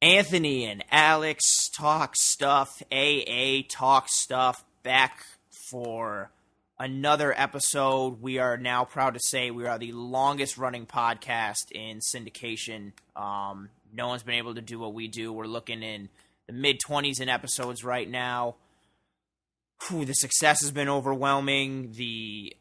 Anthony and Alex talk stuff, AA talk stuff, back for another episode. We are now proud to say we are the longest running podcast in syndication. No one's been able to do what we do. We're looking in the mid-20s in episodes right now. The success has been overwhelming. The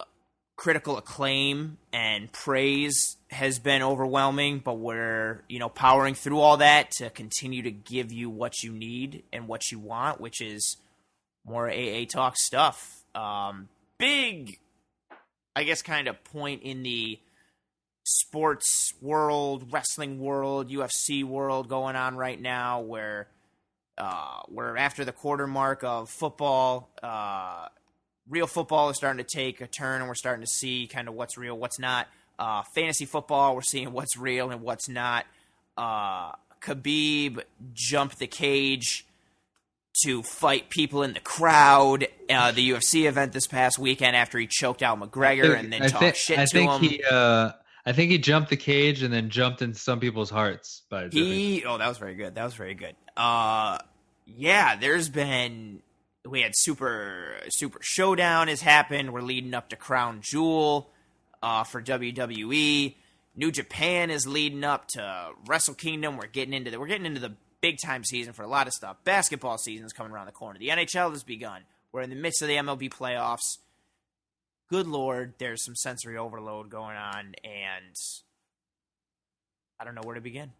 critical acclaim and praise has been overwhelming, but we're, powering through all that to continue to give you what you need and what you want, which is more AA talk stuff. Big, I guess, kind of point in the sports world, wrestling world, UFC world going on right now, where we're after the quarter mark of football. Real football is starting to take a turn, and we're starting to see kind of what's real, what's not. Fantasy football, we're seeing what's real and what's not. Khabib jumped the cage to fight people in the crowd. The UFC event this past weekend after he choked out McGregor and then talked shit to him. I think he jumped the cage and then jumped into some people's hearts. That was very good. There's been... We had Super Showdown has happened. We're leading up to Crown Jewel for WWE. New Japan is leading up to Wrestle Kingdom. We're getting into the big time season for a lot of stuff. Basketball season is coming around the corner. The NHL has begun. We're in the midst of the MLB playoffs. Good Lord, there's some sensory overload going on, and I don't know where to begin.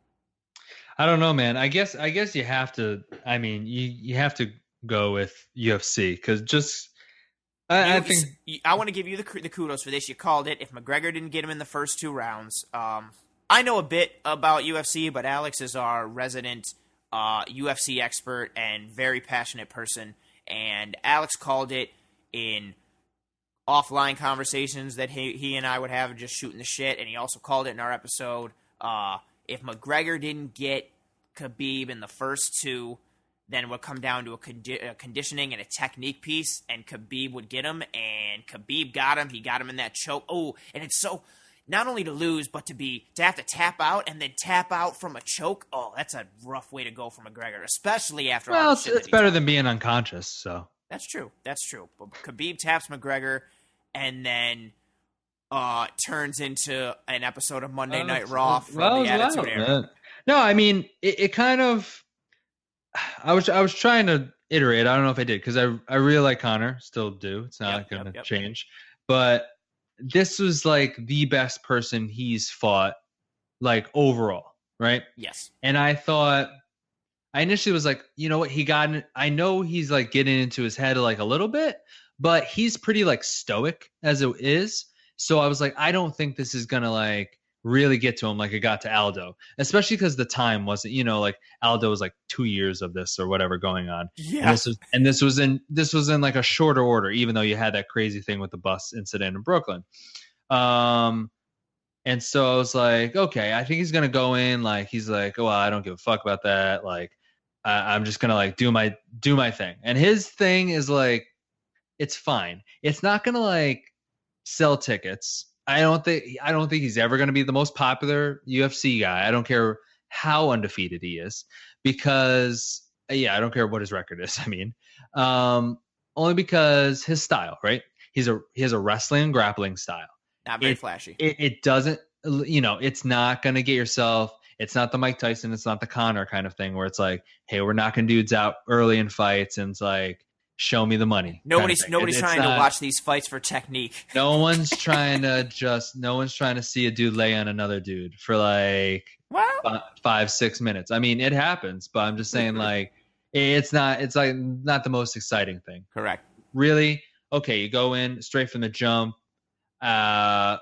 I don't know, man. I guess you have to. I mean, you have to go with UFC because I think I want to give you the kudos for this. You called it. If McGregor didn't get him in the first two rounds, I know a bit about UFC, but Alex is our resident UFC expert and very passionate person, and Alex called it in offline conversations that he and I would have just shooting the shit, and he also called it in our episode. If McGregor didn't get Khabib in the first two, then it would come down to a conditioning and a technique piece, and Khabib would get him, and Khabib got him. He got him in that choke. Oh, and it's so, not only to lose, but to have to tap out and then tap out from a choke. Oh, that's a rough way to go for McGregor, especially after all the shit it's better than being unconscious, so. That's true. But Khabib taps McGregor and then turns into an episode of Monday Night Raw from the Attitude Era. Man. No, I mean, it kind of... I was trying to iterate. I don't know if I did because I really like Conor. Still do. It's not going to change. But this was like the best person he's fought, like overall, right? Yes. And I initially was like, you know what? I know he's like getting into his head like a little bit, but he's pretty like stoic as it is. So I was like, I don't think this is going to like really get to him like it got to Aldo, especially because the time wasn't, like Aldo was like 2 years of this or whatever going on. Yeah. And this was in like a shorter order, even though you had that crazy thing with the bus incident in Brooklyn. And so I was like, okay, I think he's going to go in. Like, he's like, oh, well, I don't give a fuck about that. Like, I'm just going to like do my thing. And his thing is like, it's fine. It's not going to like sell tickets. I don't think he's ever going to be the most popular UFC guy. I don't care how undefeated he is because I don't care what his record is. I mean, only because his style, right? He has a wrestling and grappling style. Not very flashy. It doesn't, it's not going to get yourself. It's not the Mike Tyson. It's not the Conor kind of thing where it's like, hey, we're knocking dudes out early in fights. And it's like, show me the money. Nobody's trying to watch these fights for technique. No one's trying to see a dude lay on another dude for like 5-6 minutes. I mean, it happens, but I'm just saying like, it's like not the most exciting thing. Correct. Really? Okay. You go in straight from the jump. Once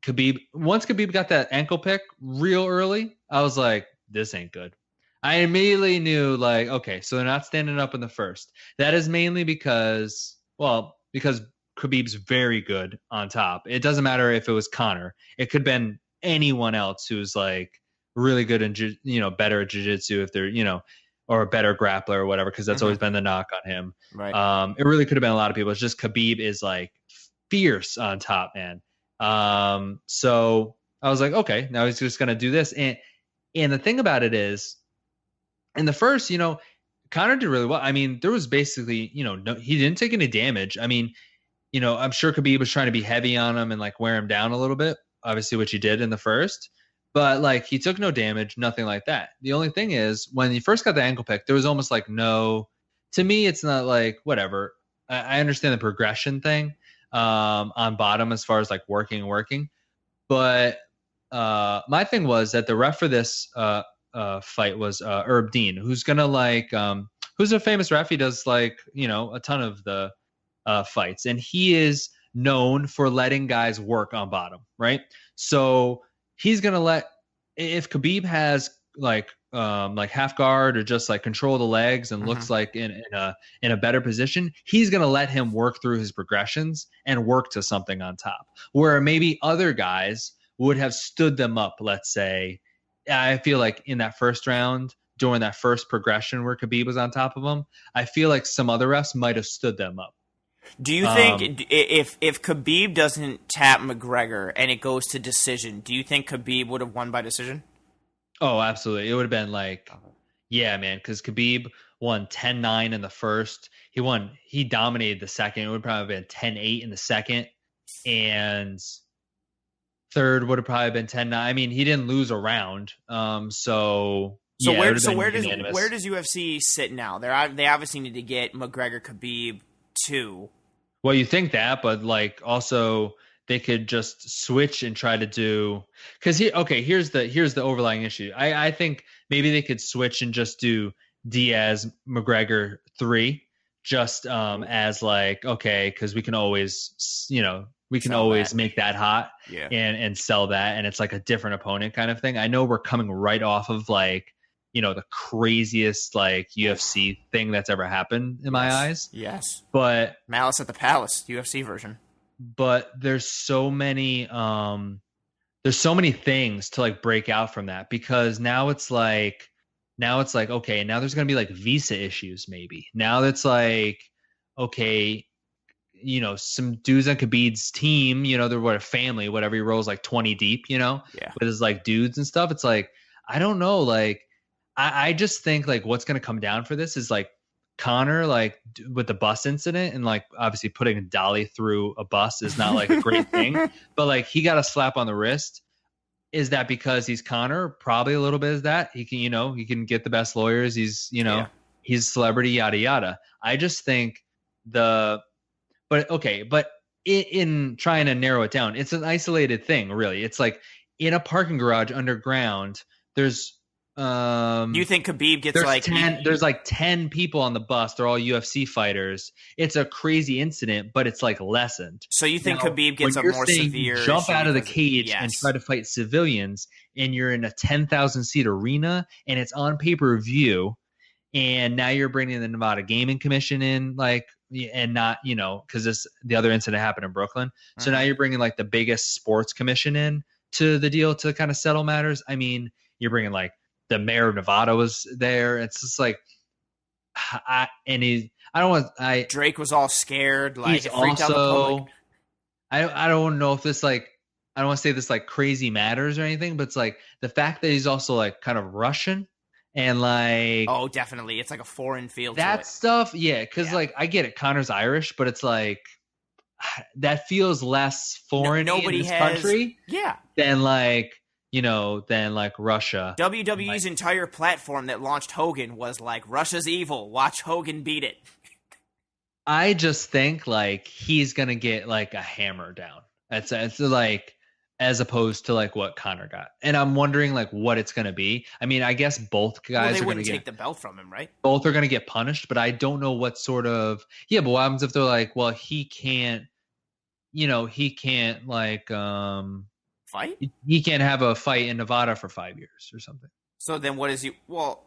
Khabib got that ankle pick real early, I was like, this ain't good. I immediately knew, like, okay, so they're not standing up in the first. That is mainly because Khabib's very good on top. It doesn't matter if it was Conor. It could have been anyone else who's, like, really good and, better at jiu-jitsu if they're, or a better grappler or whatever, because that's always been the knock on him. Right. It really could have been a lot of people. It's just Khabib is, like, fierce on top, man. So I was like, okay, now he's just going to do this. And the thing about it is, in the first, Conor did really well. I mean, there was basically, no, he didn't take any damage. I mean, I'm sure Khabib was trying to be heavy on him and like wear him down a little bit, obviously, which he did in the first. But like he took no damage, nothing like that. The only thing is when he first got the ankle pick, there was almost like no, to me, it's not like whatever. I understand the progression thing on bottom as far as like working. But my thing was that the ref for this fight was Herb Dean, who's gonna like who's a famous ref. He does like a ton of the fights, and he is known for letting guys work on bottom, right? So he's gonna let if Khabib has like half guard or just like control the legs and looks like in a better position, he's gonna let him work through his progressions and work to something on top. Where maybe other guys would have stood them up, let's say. I feel like in that first round, during that first progression where Khabib was on top of him, I feel like some other refs might have stood them up. Do you think if Khabib doesn't tap McGregor and it goes to decision, do you think Khabib would have won by decision? Oh, absolutely. It would have been like, yeah, man, because Khabib won 10-9 in the first. He dominated the second. It would probably have been 10-8 in the second. And third would have probably been 10-9. I mean, he didn't lose a round. So where does UFC sit now? They obviously need to get McGregor Khabib 2. Well, you think that, but like also they could just switch and try to do because here's the overlying issue. I think maybe they could switch and just do Diaz McGregor 3 just as like because we can always make that hot and sell that, and it's like a different opponent kind of thing. I know we're coming right off of like the craziest like UFC thing that's ever happened in my eyes. Yes. But Malice at the Palace, UFC version. But there's so many things to like break out from that, because now it's like okay, now there's gonna be like visa issues maybe. Now that's like okay, some dudes on Khabib's team, they're a family, whatever, he rolls like 20 deep, with his like dudes and stuff. It's like I don't know, like I just think like what's gonna come down for this is like Conor, like with the bus incident, and like obviously putting a dolly through a bus is not like a great thing, but like he got a slap on the wrist. Is that because he's Conor? Probably a little bit is that. He can, he can get the best lawyers. He's, he's a celebrity, yada yada. I just think but in trying to narrow it down, it's an isolated thing, really. It's like in a parking garage underground, there's do you think Khabib gets there's like 10 people on the bus, they're all UFC fighters. It's a crazy incident, but it's like lessened. So you think Khabib gets a more severe jump out of the cage and try to fight civilians, and you're in a 10,000 seat arena and it's on pay-per-view, and now you're bringing the Nevada Gaming Commission in, like, and not, because the other incident happened in Brooklyn. So now you're bringing like the biggest sports commission in to the deal to kind of settle matters. I mean, you're bringing like the mayor of Nevada was there. It's just like, Drake was all scared. Like, he's also, I don't know if this like, I don't want to say this like crazy matters or anything, but it's like the fact that he's also like kind of Russian and like, oh, definitely, it's like a foreign feel. That stuff, yeah. Because like I get it, Conor's Irish, but it's like that feels less foreign in this country, than like. Than like Russia. WWE's entire platform that launched Hogan was like, Russia's evil. Watch Hogan beat it. I just think like he's gonna get like a hammer down. It's like as opposed to like what Conor got, and I'm wondering like what it's gonna be. I mean, I guess both guys are gonna take the belt from him, right? Both are gonna get punished, but I don't know what sort of But what happens if they're like, well, he can't like fight? He can't have a fight in Nevada for 5 years or something. So then what is he? Well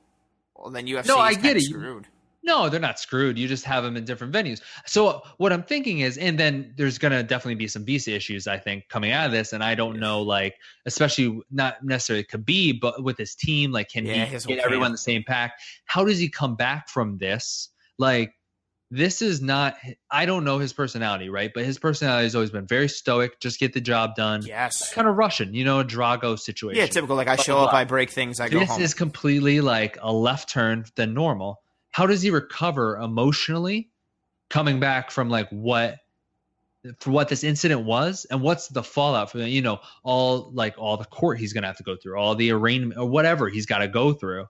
then UFC I get it. Screwed. No, they're not screwed. You just have them in different venues. So what I'm thinking is, and then there's going to definitely be some visa issues, I think, coming out of this. And I don't know, like, especially not necessarily Khabib, but with his team, like, can he get everyone in the same pack? How does he come back from this? Like, this is not, I don't know his personality, right? But his personality has always been very stoic, just get the job done. Yes. Kind of Russian, a Drago Yeah, situation. typical. Like, I Blah, show blah, up, blah. I break things, I go This home. is completely like a left turn than normal. How does he recover emotionally coming back from like what this incident was, and what's the fallout for all the court he's gonna have to go through, all the arraignment or whatever he's got to go through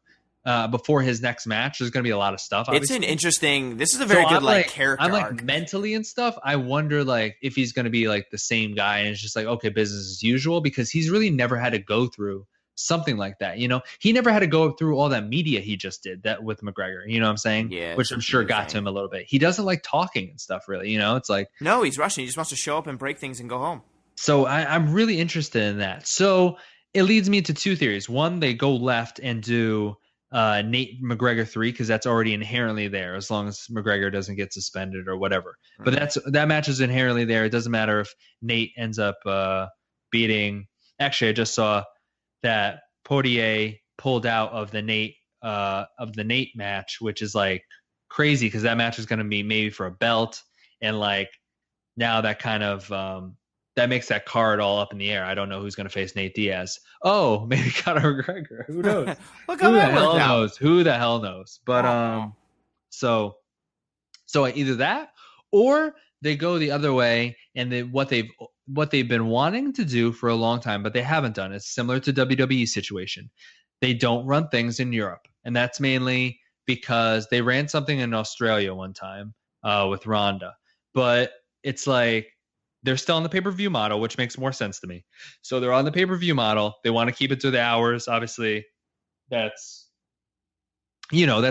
before his next match. There's gonna be a lot of stuff. It's Obviously. an interesting. This is a very good character I'm arc. mentally and stuff. I wonder like if he's gonna be like the same guy and it's just like okay, business as usual, because he's really never had to go through something like that. He never had to go through all that media he just did that with McGregor. You know what I'm saying? Yeah, which I'm sure got to him a little bit. He doesn't like talking and stuff really. It's like no, he's Russian. He just wants to show up and break things and go home. So I'm really interested in that. So it leads me to two theories. One, they go left and do Nate McGregor 3 because that's already inherently there as long as McGregor doesn't get suspended or whatever. But that match is inherently there. It doesn't matter if Nate ends up beating. Actually, I just saw that Poirier pulled out of the Nate match, which is like crazy because that match was going to be maybe for a belt, and like now that kind of that makes that card all up in the air. I don't know who's going to face Nate Diaz. Oh, maybe Conor McGregor. Who knows? Who the hell knows? Who the hell knows? But so either that or they go the other way, and what they've been wanting to do for a long time, but they haven't done. It's similar to WWE situation. They don't run things in Europe, and that's mainly because they ran something in Australia one time with Ronda, but it's like they're still on the pay-per-view model, which makes more sense to me. So they're on the pay-per-view model. They want to keep it to the hours. Obviously, that's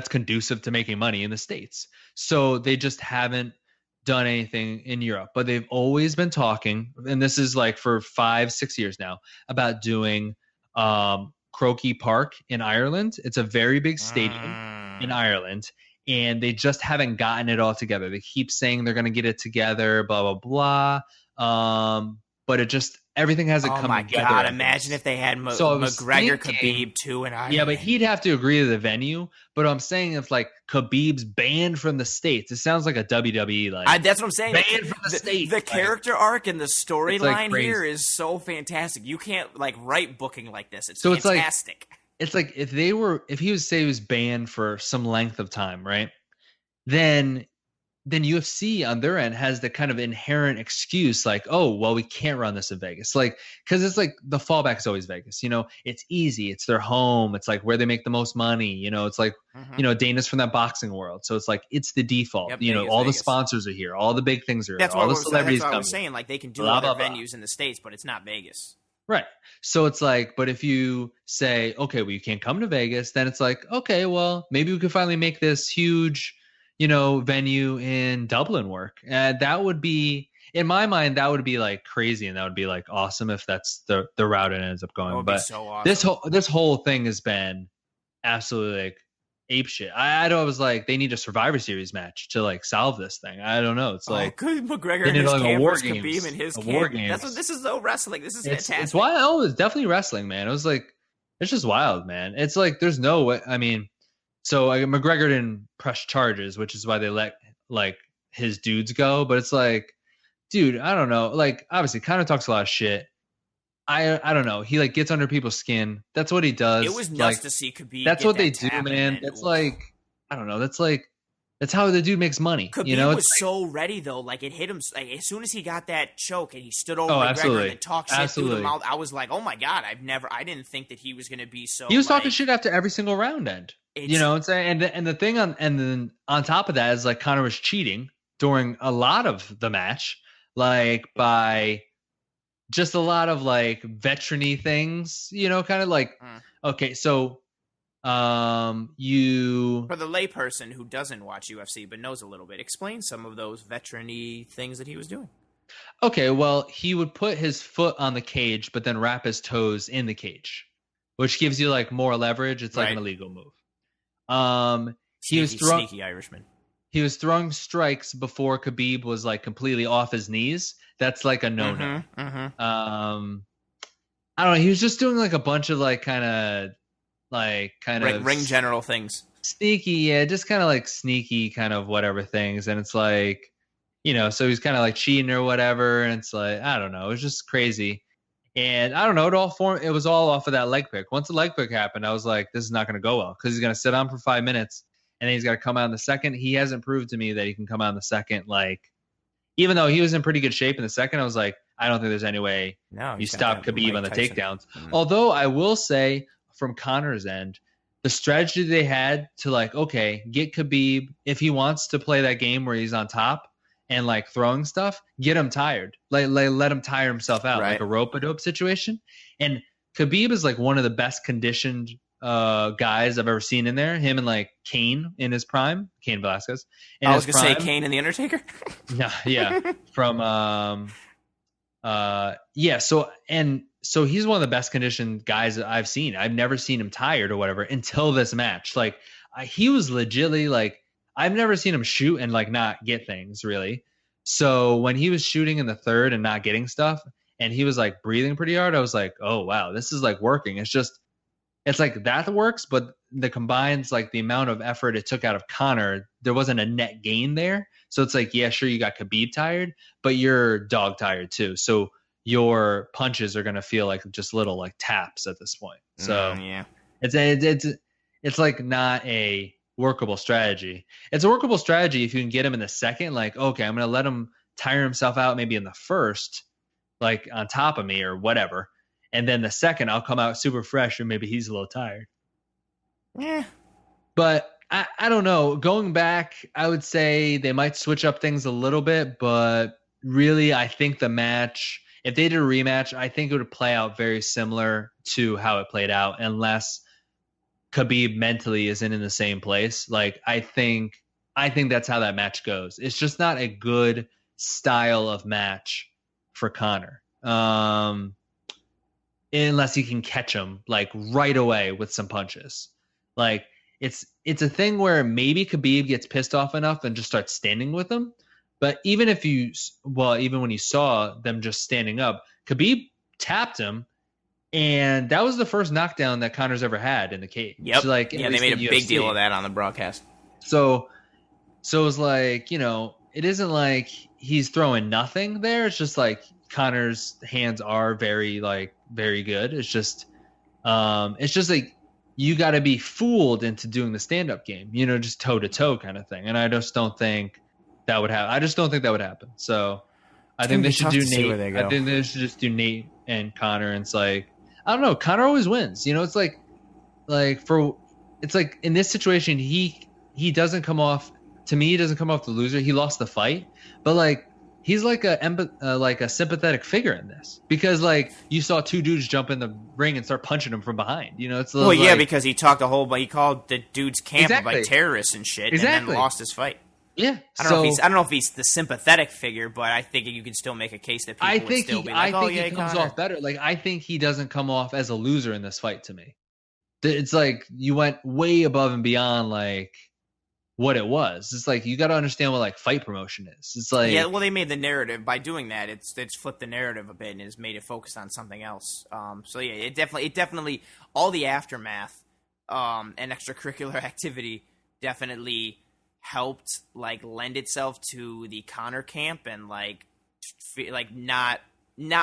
conducive to making money in the States. So they just haven't done anything in Europe, but they've always been talking, and this is like for 5-6 years now, about doing Croke Park in Ireland. It's a very big stadium in Ireland, and they just haven't gotten it all together. They keep saying they're going to get it together, blah, blah, blah. But everything hasn't come together. Oh my God, imagine if they had McGregor Khabib too in Ireland. Yeah, but he'd have to agree to the venue. But I'm saying if like Khabib's banned from the States, it sounds like a WWE that's what I'm saying. Banned from the States. The character arc and the storyline here is so fantastic. You can't write booking like this. It's fantastic. It's like if he was banned for some length of time, right? Then UFC on their end has the kind of inherent excuse like, oh, well, we can't run this in Vegas. Like, because it's like the fallback is always Vegas. It's easy. It's their home. It's like where they make the most money. It's like, Dana's from that boxing world. So it's like, it's the default. Yep, all the sponsors are here. All the big things are here. All the celebrities come. That's what I was saying. Like, they can do other venues in the States, but it's not Vegas. Right. So it's like, but if you say, okay, well, you can't come to Vegas, then it's like, okay, well, maybe we could finally make this huge, venue in Dublin work. And that would be, in my mind, that would be like crazy, and that would be like awesome if that's the route it ends up going. That would but be so awesome. this whole thing has been absolutely like ape shit. I was like, they need a Survivor Series match to like solve this thing. I don't know. It's like McGregor in his camp versus Khabib in his camp. That's what this is. Though wrestling, this is fantastic. It's wild. Oh, it's definitely wrestling, man. It was like, it's just wild, man. It's like there's no way. I mean, so McGregor didn't press charges, which is why they let like his dudes go. But it's like, dude, I don't know. Like, obviously, Conor talks a lot of shit. I don't know. He like gets under people's skin. That's what he does. It was nuts to see Khabib. That's what they do, man. That's like, I don't know. That's how the dude makes money. Khabib was so ready though. Like, it hit him as soon as he got that choke and he stood over McGregor and talked shit through the mouth. I was like, oh my God, I didn't think that he was going to be so. He was talking shit after every single round end. And the thing then on top of that is like Conor was cheating during a lot of the match, like by just a lot of like veteran-y things, kind of like, okay, so you, for the layperson who doesn't watch UFC but knows a little bit, explain some of those veteran-y things that he was doing. Okay, well, he would put his foot on the cage, but then wrap his toes in the cage, which gives you like more leverage. It's like an illegal move. Sneaky Irishman. He was throwing strikes before Khabib was like completely off his knees. That's like a no-no. I don't know. He was just doing like a bunch of like kind of ring general things. Sneaky, yeah, just kind of like sneaky kind of whatever things. And it's like, so he's kind of like cheating or whatever. And it's like, I don't know. It was just crazy. And I don't know, it was all off of that leg pick. Once the leg pick happened, I was like, this is not going to go well because he's going to sit on for 5 minutes and then he's got to come out in the second. He hasn't proved to me that he can come out in the second. Like, even though he was in pretty good shape in the second, I was like, I don't think there's any way you stop Khabib on the takedowns. Although I will say from Conor's end, the strategy they had to like, okay, get Khabib, if he wants to play that game where he's on top and like throwing stuff, get him tired. Like let him tire himself out, like a rope-a-dope situation. And Khabib is like one of the best conditioned guys I've ever seen in there. Him and like Kane in his prime, Kane Velasquez. I was gonna say Kane and the Undertaker. yeah. From So he's one of the best conditioned guys that I've seen. I've never seen him tired or whatever until this match. Like he was legitimately like, I've never seen him shoot and like not get things really. So when he was shooting in the third and not getting stuff and he was like breathing pretty hard, I was like, oh wow, this is like working. It's like that works, but the combines like the amount of effort it took out of Conor, there wasn't a net gain there. So it's like, yeah, sure, you got Khabib tired, but you're dog tired too. So your punches are gonna feel like just little like taps at this point. So yeah, it's like not a workable strategy. It's a workable strategy if you can get him in the second. Like, okay, I'm gonna let him tire himself out maybe in the first, like on top of me or whatever, and then the second I'll come out super fresh and maybe he's a little tired. Yeah, but I don't know. Going back, I would say they might switch up things a little bit, but really, I think the match. If they did a rematch, I think it would play out very similar to how it played out, unless Khabib mentally isn't in the same place. Like I think that's how that match goes. It's just not a good style of match for Conor, unless he can catch him like right away with some punches. Like it's a thing where maybe Khabib gets pissed off enough and just starts standing with him. But even when you saw them just standing up, Khabib tapped him, and that was the first knockdown that Conor's ever had in the cage. Yep. So like, yeah, they made a big deal of that on the broadcast. So it was like, it isn't like he's throwing nothing there. It's just like Conor's hands are very good. It's just like you got to be fooled into doing the stand-up game, just toe-to-toe kind of thing. And I just don't think that would happen. I just don't think that would happen. So I think they should do Nate. I think they should just do Nate and Conor. And it's like, I don't know. Conor always wins. It's like in this situation, he doesn't come off, to me, he doesn't come off the loser. He lost the fight, but like, he's like a sympathetic figure in this because like you saw two dudes jump in the ring and start punching him from behind. It's because he talked he called the dude's camp like terrorists and shit, and then lost his fight. Yeah, I don't know if he's the sympathetic figure, but I think you can still make a case that people would still be like, he comes off better. Like I think he doesn't come off as a loser in this fight to me. It's like you went way above and beyond like what it was. It's like you got to understand what like fight promotion is. It's like they made the narrative by doing that. It's flipped the narrative a bit and has made it focus on something else. It definitely all the aftermath and extracurricular activity definitely helped like lend itself to the Conor camp and like not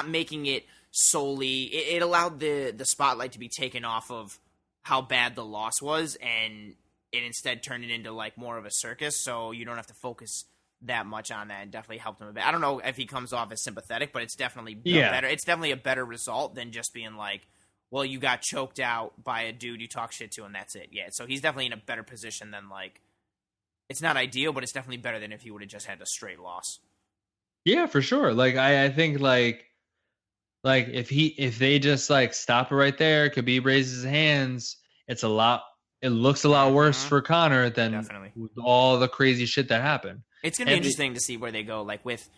making it solely. It allowed the spotlight to be taken off of how bad the loss was, and it instead turned it into like more of a circus. So you don't have to focus that much on that, and definitely helped him a bit. I don't know if he comes off as sympathetic, but it's definitely better. It's definitely a better result than just being like, well, you got choked out by a dude you talk shit to and that's it. Yeah, so he's definitely in a better position than like. It's not ideal, but it's definitely better than if he would have just had a straight loss. Yeah, for sure. Like I think like if they just like stop it right there, Khabib raises his hands, it looks a lot worse for Conor than all the crazy shit that happened. It's gonna be interesting to see where they go, like with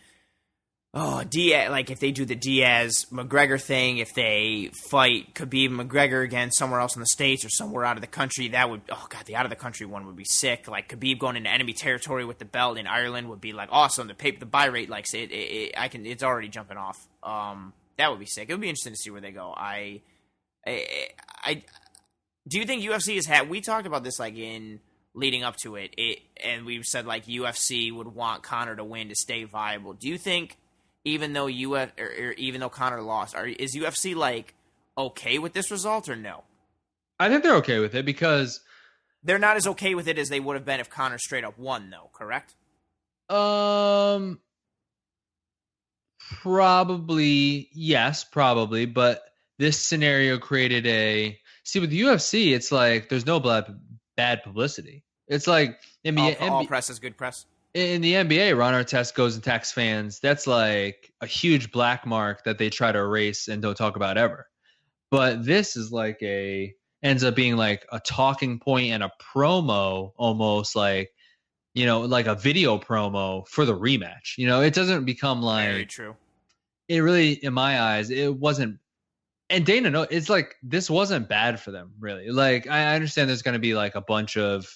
Diaz, like if they do the Diaz McGregor thing, if they fight Khabib McGregor again somewhere else in the States or somewhere out of the country, that would the out of the country one would be sick. Like Khabib going into enemy territory with the belt in Ireland would be like awesome. The buy rate likes it. It's already jumping off. That would be sick. It would be interesting to see where they go. I do you think UFC has had? We talked about this like in leading up to it, and we've said like UFC would want Conor to win to stay viable. Do you think even though even though Conor lost, is UFC like okay with this result or no? I think they're okay with it because they're not as okay with it as they would have been if Conor straight up won, though. Correct? Probably yes, probably, but this scenario created with the UFC, it's like there's no bad publicity. It's like all press is good press. In the NBA, Ron Artest goes and attacks fans. That's like a huge black mark that they try to erase and don't talk about ever. But this is like ends up being like a talking point and a promo, almost like, like a video promo for the rematch. It doesn't become like very true. It really, in my eyes, it wasn't. And Dana, it's like this wasn't bad for them, really. Like I understand there's going to be like a bunch of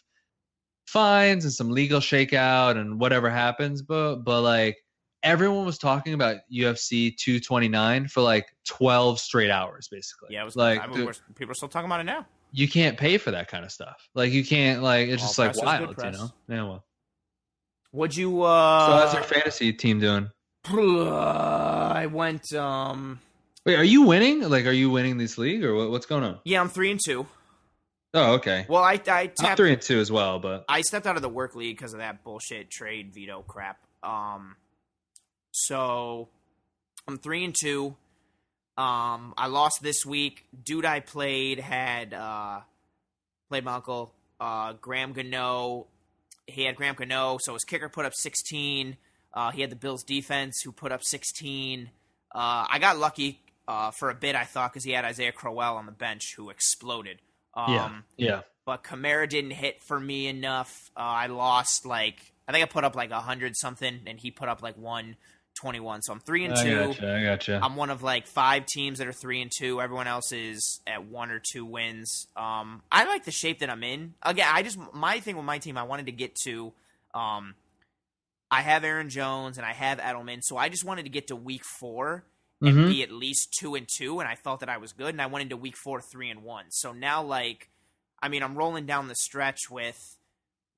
fines and some legal shakeout and whatever happens, but like everyone was talking about UFC 229 for like 12 straight hours, basically. Yeah, it was like people are still talking about it now. You can't pay for that kind of stuff. Like you can't, like it's just like wild, Yeah, well. Would you? So how's your fantasy team doing? I went. Wait, are you winning? Like, are you winning this league, or what's going on? Yeah, I'm 3-2. Oh, okay. Well, I'm 3-2 as well, but I stepped out of the work league because of that bullshit trade veto crap. So I'm 3-2. I lost this week. Dude, I played my uncle, Graham Gano. He had Graham Gano, so his kicker put up 16. He had the Bills defense who put up 16. I got lucky for a bit, I thought, because he had Isaiah Crowell on the bench who exploded. Yeah. But Kamara didn't hit for me enough. I lost I think I put up like 100 something, and he put up like 121. So I'm 3-2. I gotcha. I'm one of like 5 teams that are 3-2. Everyone else is at 1 or 2 wins. I like the shape that I'm in. Again, my thing with my team, I wanted to get to. I have Aaron Jones and I have Edelman, so I just wanted to get to week 4 and be at least 2-2, and I felt that I was good. And I went into week 4 3-1. So now, I'm rolling down the stretch with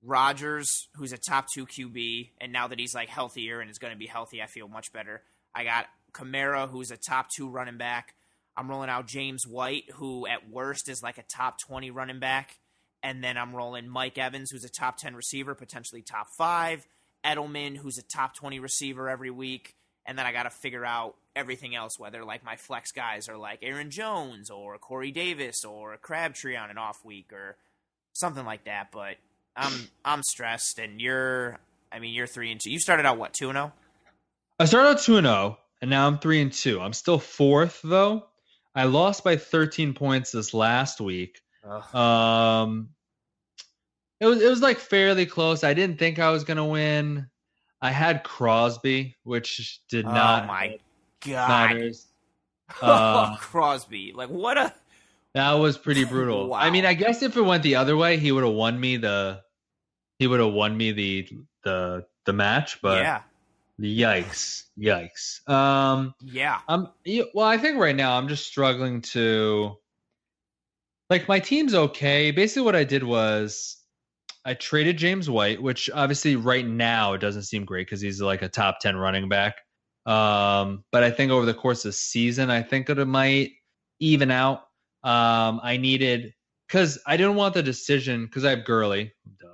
Rodgers, who's a top 2 QB, and now that he's like healthier and is going to be healthy, I feel much better. I got Kamara, who's a top 2 running back. I'm rolling out James White, who at worst is like a top 20 running back, and then I'm rolling Mike Evans, who's a top 10 receiver, potentially top 5. Edelman, who's a top 20 receiver every week, and then I got to figure out everything else, whether like my flex guys are like Aaron Jones or Corey Davis or Crabtree on an off week or something like that. But I'm stressed, and you're 3-2. You started out what, 2-0? I started out 2-0, and now I'm 3-2. I'm still 4th though. I lost by 13 points this last week. Ugh. It was like fairly close. I didn't think I was gonna win. I had Crosby, which did not. Oh my god! Crosby, like what a. That was pretty brutal. Wow. I mean, I guess if it went the other way, he would have won me the match. But yeah. Yikes. Yeah. Well, I think right now I'm just struggling to. Like, my team's okay. Basically, what I did was I traded James White, which obviously right now doesn't seem great because he's like a top 10 running back. But I think over the course of the season, I think it might even out. I needed, because I didn't want the decision, because I have Gurley. Duh.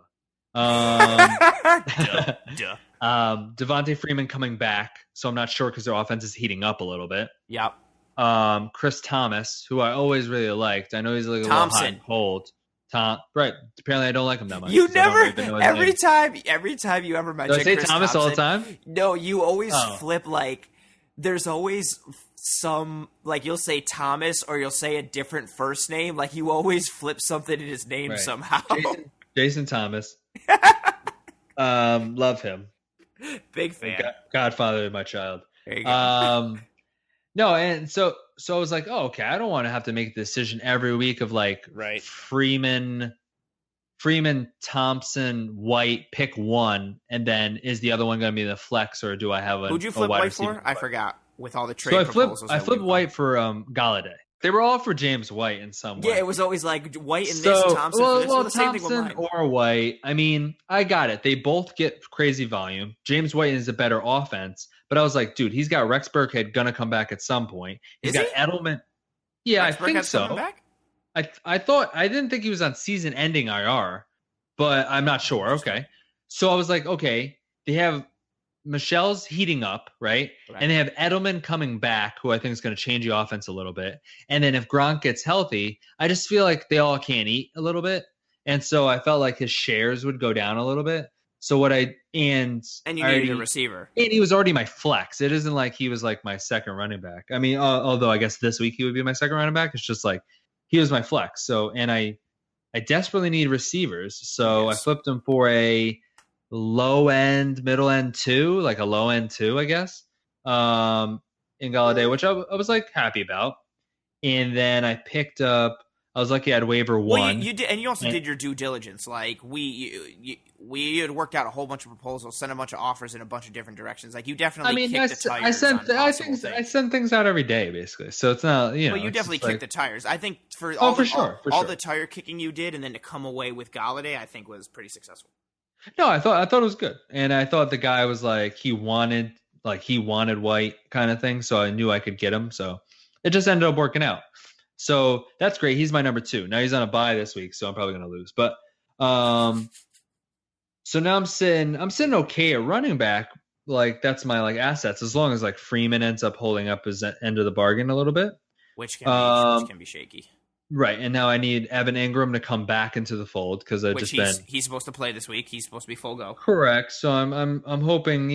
Devontae Freeman coming back, so I'm not sure because their offense is heating up a little bit. Yep. Chris Thomas, who I always really liked. I know he's like a Thompson. little hot and cold. Right. Apparently, I don't like him that much. You never. Every time you ever mention Do I say Chris Thomas Thompson, all the time? No, you always flip like. There's always some like you'll say Thomas or you'll say a different first name. Like you always flip something in his name somehow. Jason Thomas. Love him. Big fan. Godfather of my child. There you go. No, and so I was like, oh, okay, I don't want to have to make a decision every week of like Freeman, Thompson, White, pick one, and then is the other one going to be the flex, or do I have Who'd you flip White for? I forgot. With all the trade proposals. I flipped White for Galladay. They were all for James White in some way. Yeah, it was always like White and this, Thompson for this. Well, the same thing with Thompson mine. or White. I mean, I got it. They both get crazy volume. James White is a better offense, but I was like, dude, he's got Rex Burkhead gonna come back at some point. He's got Edelman. Yeah, I think so. Coming back? I didn't think he was on season-ending IR, but I'm not sure. Okay, so I was like, okay, they have Michelle's heating up, right? And they have Edelman coming back, who I think is going to change the offense a little bit. And then if Gronk gets healthy, I just feel like they all can't eat a little bit. And so I felt like his shares would go down a little bit. So you needed a receiver. And he was already my flex. It isn't like he was like my second running back. I mean, although I guess this week he would be my second running back. It's just like he was my flex. So, and I desperately need receivers. So I flipped him for a low end, middle end 2, like a low end 2, I guess, in Galladay, which I was like happy about. And then I picked up, I was lucky I had waiver 1. Well, you did, and you also did your due diligence. Like we had worked out a whole bunch of proposals, sent a bunch of offers in a bunch of different directions. Like you definitely kicked the tires. I send things out every day, basically. So it's not, Well, you definitely kicked the tires. I think all the tire kicking you did, and then to come away with Galladay, I think was pretty successful. No, I thought it was good, and I thought the guy was like he wanted White kind of thing, so I knew I could get him. So it just ended up working out. So that's great. He's my number 2. Now he's on a bye this week, so I'm probably gonna lose. But so now I'm sitting okay at running back. Like that's my like assets, as long as like Freeman ends up holding up his end of the bargain a little bit, which can be shaky. Right, and now I need Evan Ingram to come back into the fold because he's supposed to play this week. He's supposed to be full go. Correct. So I'm hoping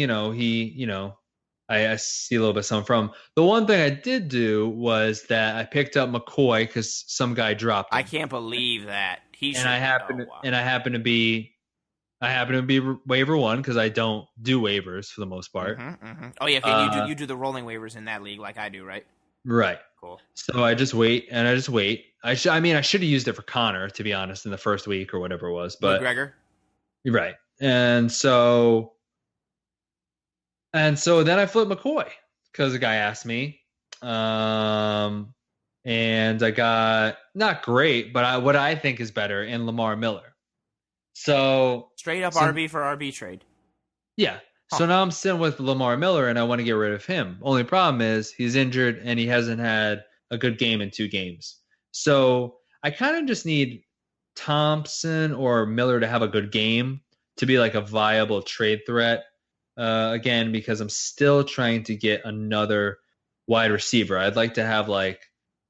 I see a little bit something from him. The one thing I did do was that I picked up McCoy because some guy dropped him. I can't believe that I happen to be waiver 1 because I don't do waivers for the most part. Oh yeah, you do the rolling waivers in that league like I do, right? Right. Cool. So I just wait. I should have used it for Conor, to be honest, in the first week or whatever it was. But McGregor. Right. And so then I flipped McCoy because the guy asked me. And I got not great, but what I think is better in Lamar Miller. So straight up RB for RB trade. Yeah. So now I'm sitting with Lamar Miller, and I want to get rid of him. Only problem is he's injured, and he hasn't had a good game in 2 games. So I kind of just need Thompson or Miller to have a good game to be like a viable trade threat. Again, because I'm still trying to get another wide receiver. I'd like to have like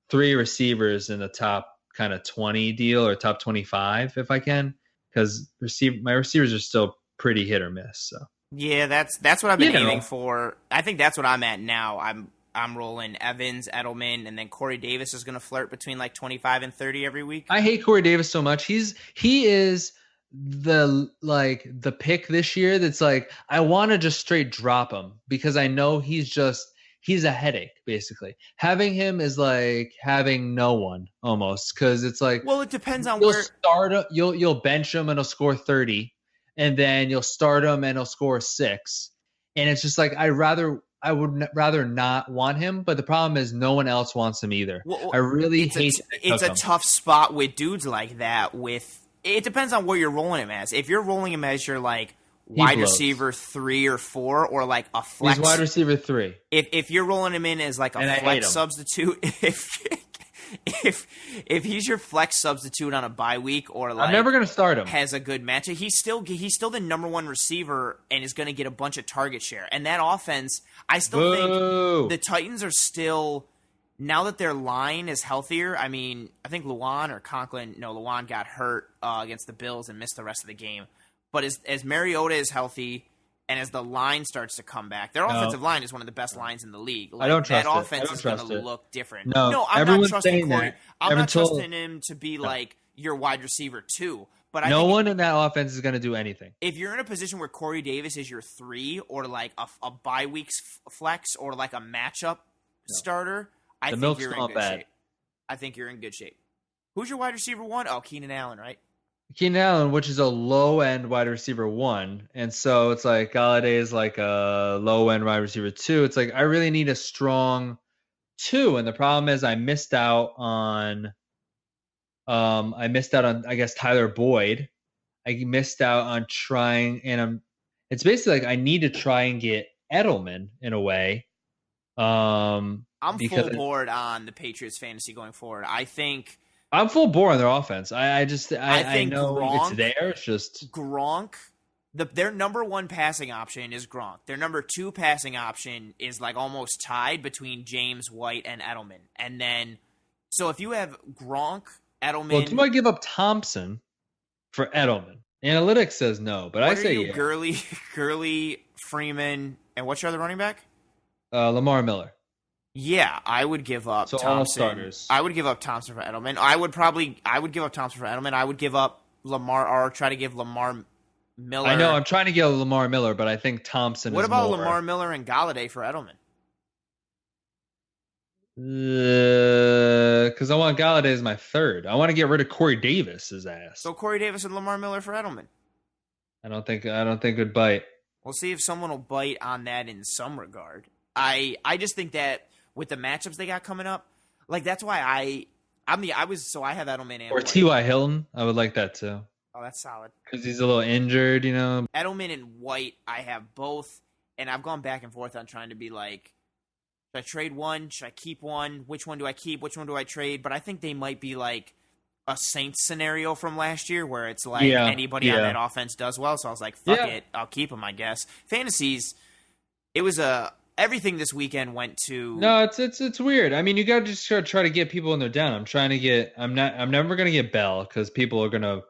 3 receivers in the top kind of 20 deal or top 25 if I can, because my receivers are still pretty hit or miss. So. Yeah, that's what I've been aiming for. I think that's what I'm at now. I'm rolling Evans, Edelman, and then Corey Davis is going to flirt between like 25 and 30 every week. I hate Corey Davis so much. He is the pick this year that's like I want to just straight drop him because I know he's a headache basically. Having him is like having no one almost because it's like, well, it depends on where you'll bench him and he'll score 30. And then you'll start him and he'll score 6. And it's just like I would rather not want him, but the problem is no one else wants him either. Well, I really hate it's a tough spot with dudes like that. It depends on where you're rolling him as. If you're rolling him as your like wide receiver 3 or 4 or like a flex. He's wide receiver 3. If you're rolling him in as like a flex substitute, if he's your flex substitute on a bye week or like I'm never going to start him. Has a good matchup, he's still the number 1 receiver and is going to get a bunch of target share. And that offense, I still think the Titans are still, now that their line is healthier. I mean, I think Luan got hurt against the Bills and missed the rest of the game. But as Mariota is healthy and as the line starts to come back, their offensive line is one of the best lines in the league. Like, I don't trust that it. offense is going to look different. No, I'm not trusting Corey. I'm not trusting him to be like your wide receiver 2. But no one in that offense is going to do anything. If you're in a position where Corey Davis is your 3 or like a bye week's flex or like a matchup starter, I think you're in good shape. I think you're in good shape. Who's your wide receiver 1? Oh, Keenan Allen, right? Keenan Allen, which is a low-end wide receiver 1. And so it's like Galladay is like a low-end wide receiver 2. It's like I really need a strong 2, and the problem is I missed out on I guess Tyler Boyd. I missed out on trying, and it's basically like I need to try and get Edelman in a way. I'm Because full board on the Patriots fantasy going forward. I think I'm full bore on their offense. I think know Gronk, it's there. It's just Gronk, their number one passing option is Gronk. Their number two passing option is like almost tied between James White and Edelman. And then, so if you have Gronk, Edelman, well, do I give up Thompson for Edelman? Analytics says no, but I what are say you, yeah. Gurley, Freeman, and what's your other running back? Lamar Miller. Yeah, I would give up So Thompson. all starters. I would give up Thompson for Edelman. I would give up Thompson for Edelman. I would give up Lamar or try to give Lamar Miller. I know I'm trying to get Lamar Miller, but I think Thompson What is about more. Lamar Miller and Galladay for Edelman? Because I want Galladay as my third. I want to get rid of Corey Davis's ass. So Corey Davis and Lamar Miller for Edelman. I don't think it'd bite. We'll see if someone will bite on that in some regard. I just think that with the matchups they got coming up, like that's why I have Edelman and Or White. T.Y. Hilton. I would like that too. Oh, that's solid. Because he's a little injured, Edelman and White, I have both, and I've gone back and forth on trying to be like, should I trade one? Should I keep one? Which one do I keep? Which one do I trade? But I think they might be like a Saints scenario from last year where it's like anybody on that offense does well. So I was like, fuck it. I'll keep them, I guess. Fantasies, it was everything this weekend went to. No, it's weird. I mean, you got to just try to get people when they're down. I'm never going to get Bell because people are going to,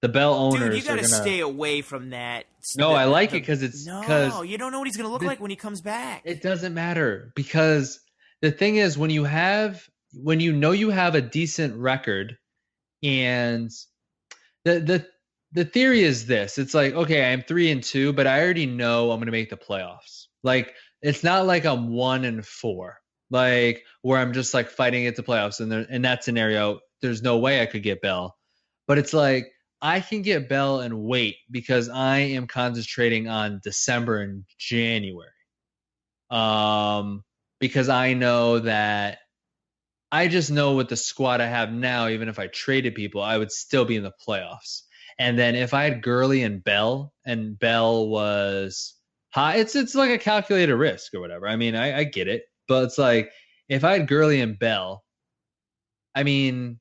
the Bell owners Dude, you got to gonna stay away from that. No, I like it because No, you don't know what he's going to look like when he comes back. It doesn't matter because the thing is when you know you have a decent record and the theory is this. It's like, okay, I'm 3-2, but I already know I'm going to make the playoffs. Like it's not like I'm 1-4, like where I'm just like fighting at the playoffs. And in that scenario, there's no way I could get Bell, but it's like, I can get Bell and wait because I am concentrating on December and January. Because I know that I just know with the squad I have now, even if I traded people, I would still be in the playoffs. And then if I had Gurley and Bell was high, it's like a calculated risk or whatever. I mean, I get it, but it's like if I had Gurley and Bell, I mean,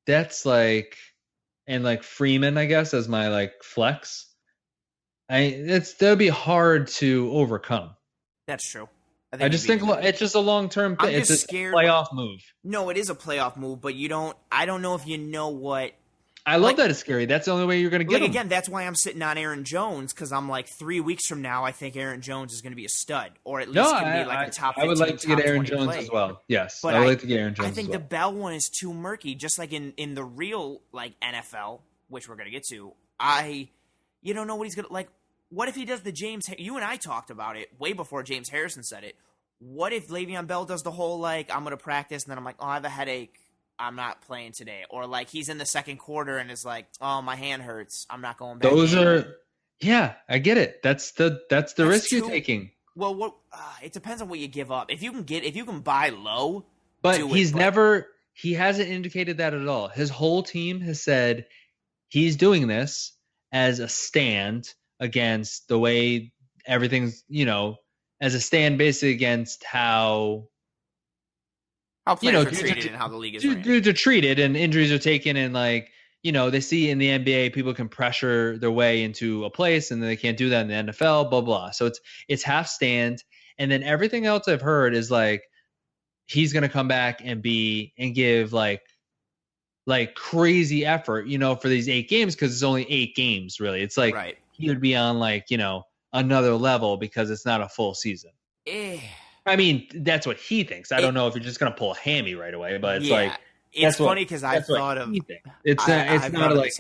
that's like. And like Freeman, I guess, as my like flex, that'd be hard to overcome. That's true. I just think it's just a long-term thing. It's a playoff move. No, it is a playoff move, but I don't know if you know what. I love that it's scary. That's the only way you're going to get him. Again, that's why I'm sitting on Aaron Jones because I'm like 3 weeks from now, I think Aaron Jones is going to be a stud, or at least going to be like a top 15, I would like to get Aaron Jones play. As well. Yes, but I would like to get Aaron Jones. I think as well. the Bell one is too murky. Just like in the real like NFL, which we're going to get to, you don't know what he's going to like. What if he does the James? You and I talked about it way before James Harrison said it. What if Le'Veon Bell does the whole like I'm going to practice and then I'm like, oh, I have a headache. I'm not playing today. Or like he's in the second quarter and is like, oh, my hand hurts. I'm not going back. Yeah, I get it. That's the risk you're taking. Well, it depends on what you give up. If you can buy low, but he hasn't indicated that at all. His whole team has said he's doing this as a stand against the way everything's, as a stand basically against how players are treated and how the league is ran. Dudes are treated and injuries are taken and like, they see in the NBA people can pressure their way into a place and then they can't do that in the NFL, blah, blah. So it's half stand. And then everything else I've heard is like, he's going to come back and give like crazy effort, for these 8 games. Cause it's only 8 games really. It's like he would be on like, another level because it's not a full season. I mean, that's what he thinks. I don't know if you're just going to pull a hammy right away, but it's like it's funny because I thought of it's not like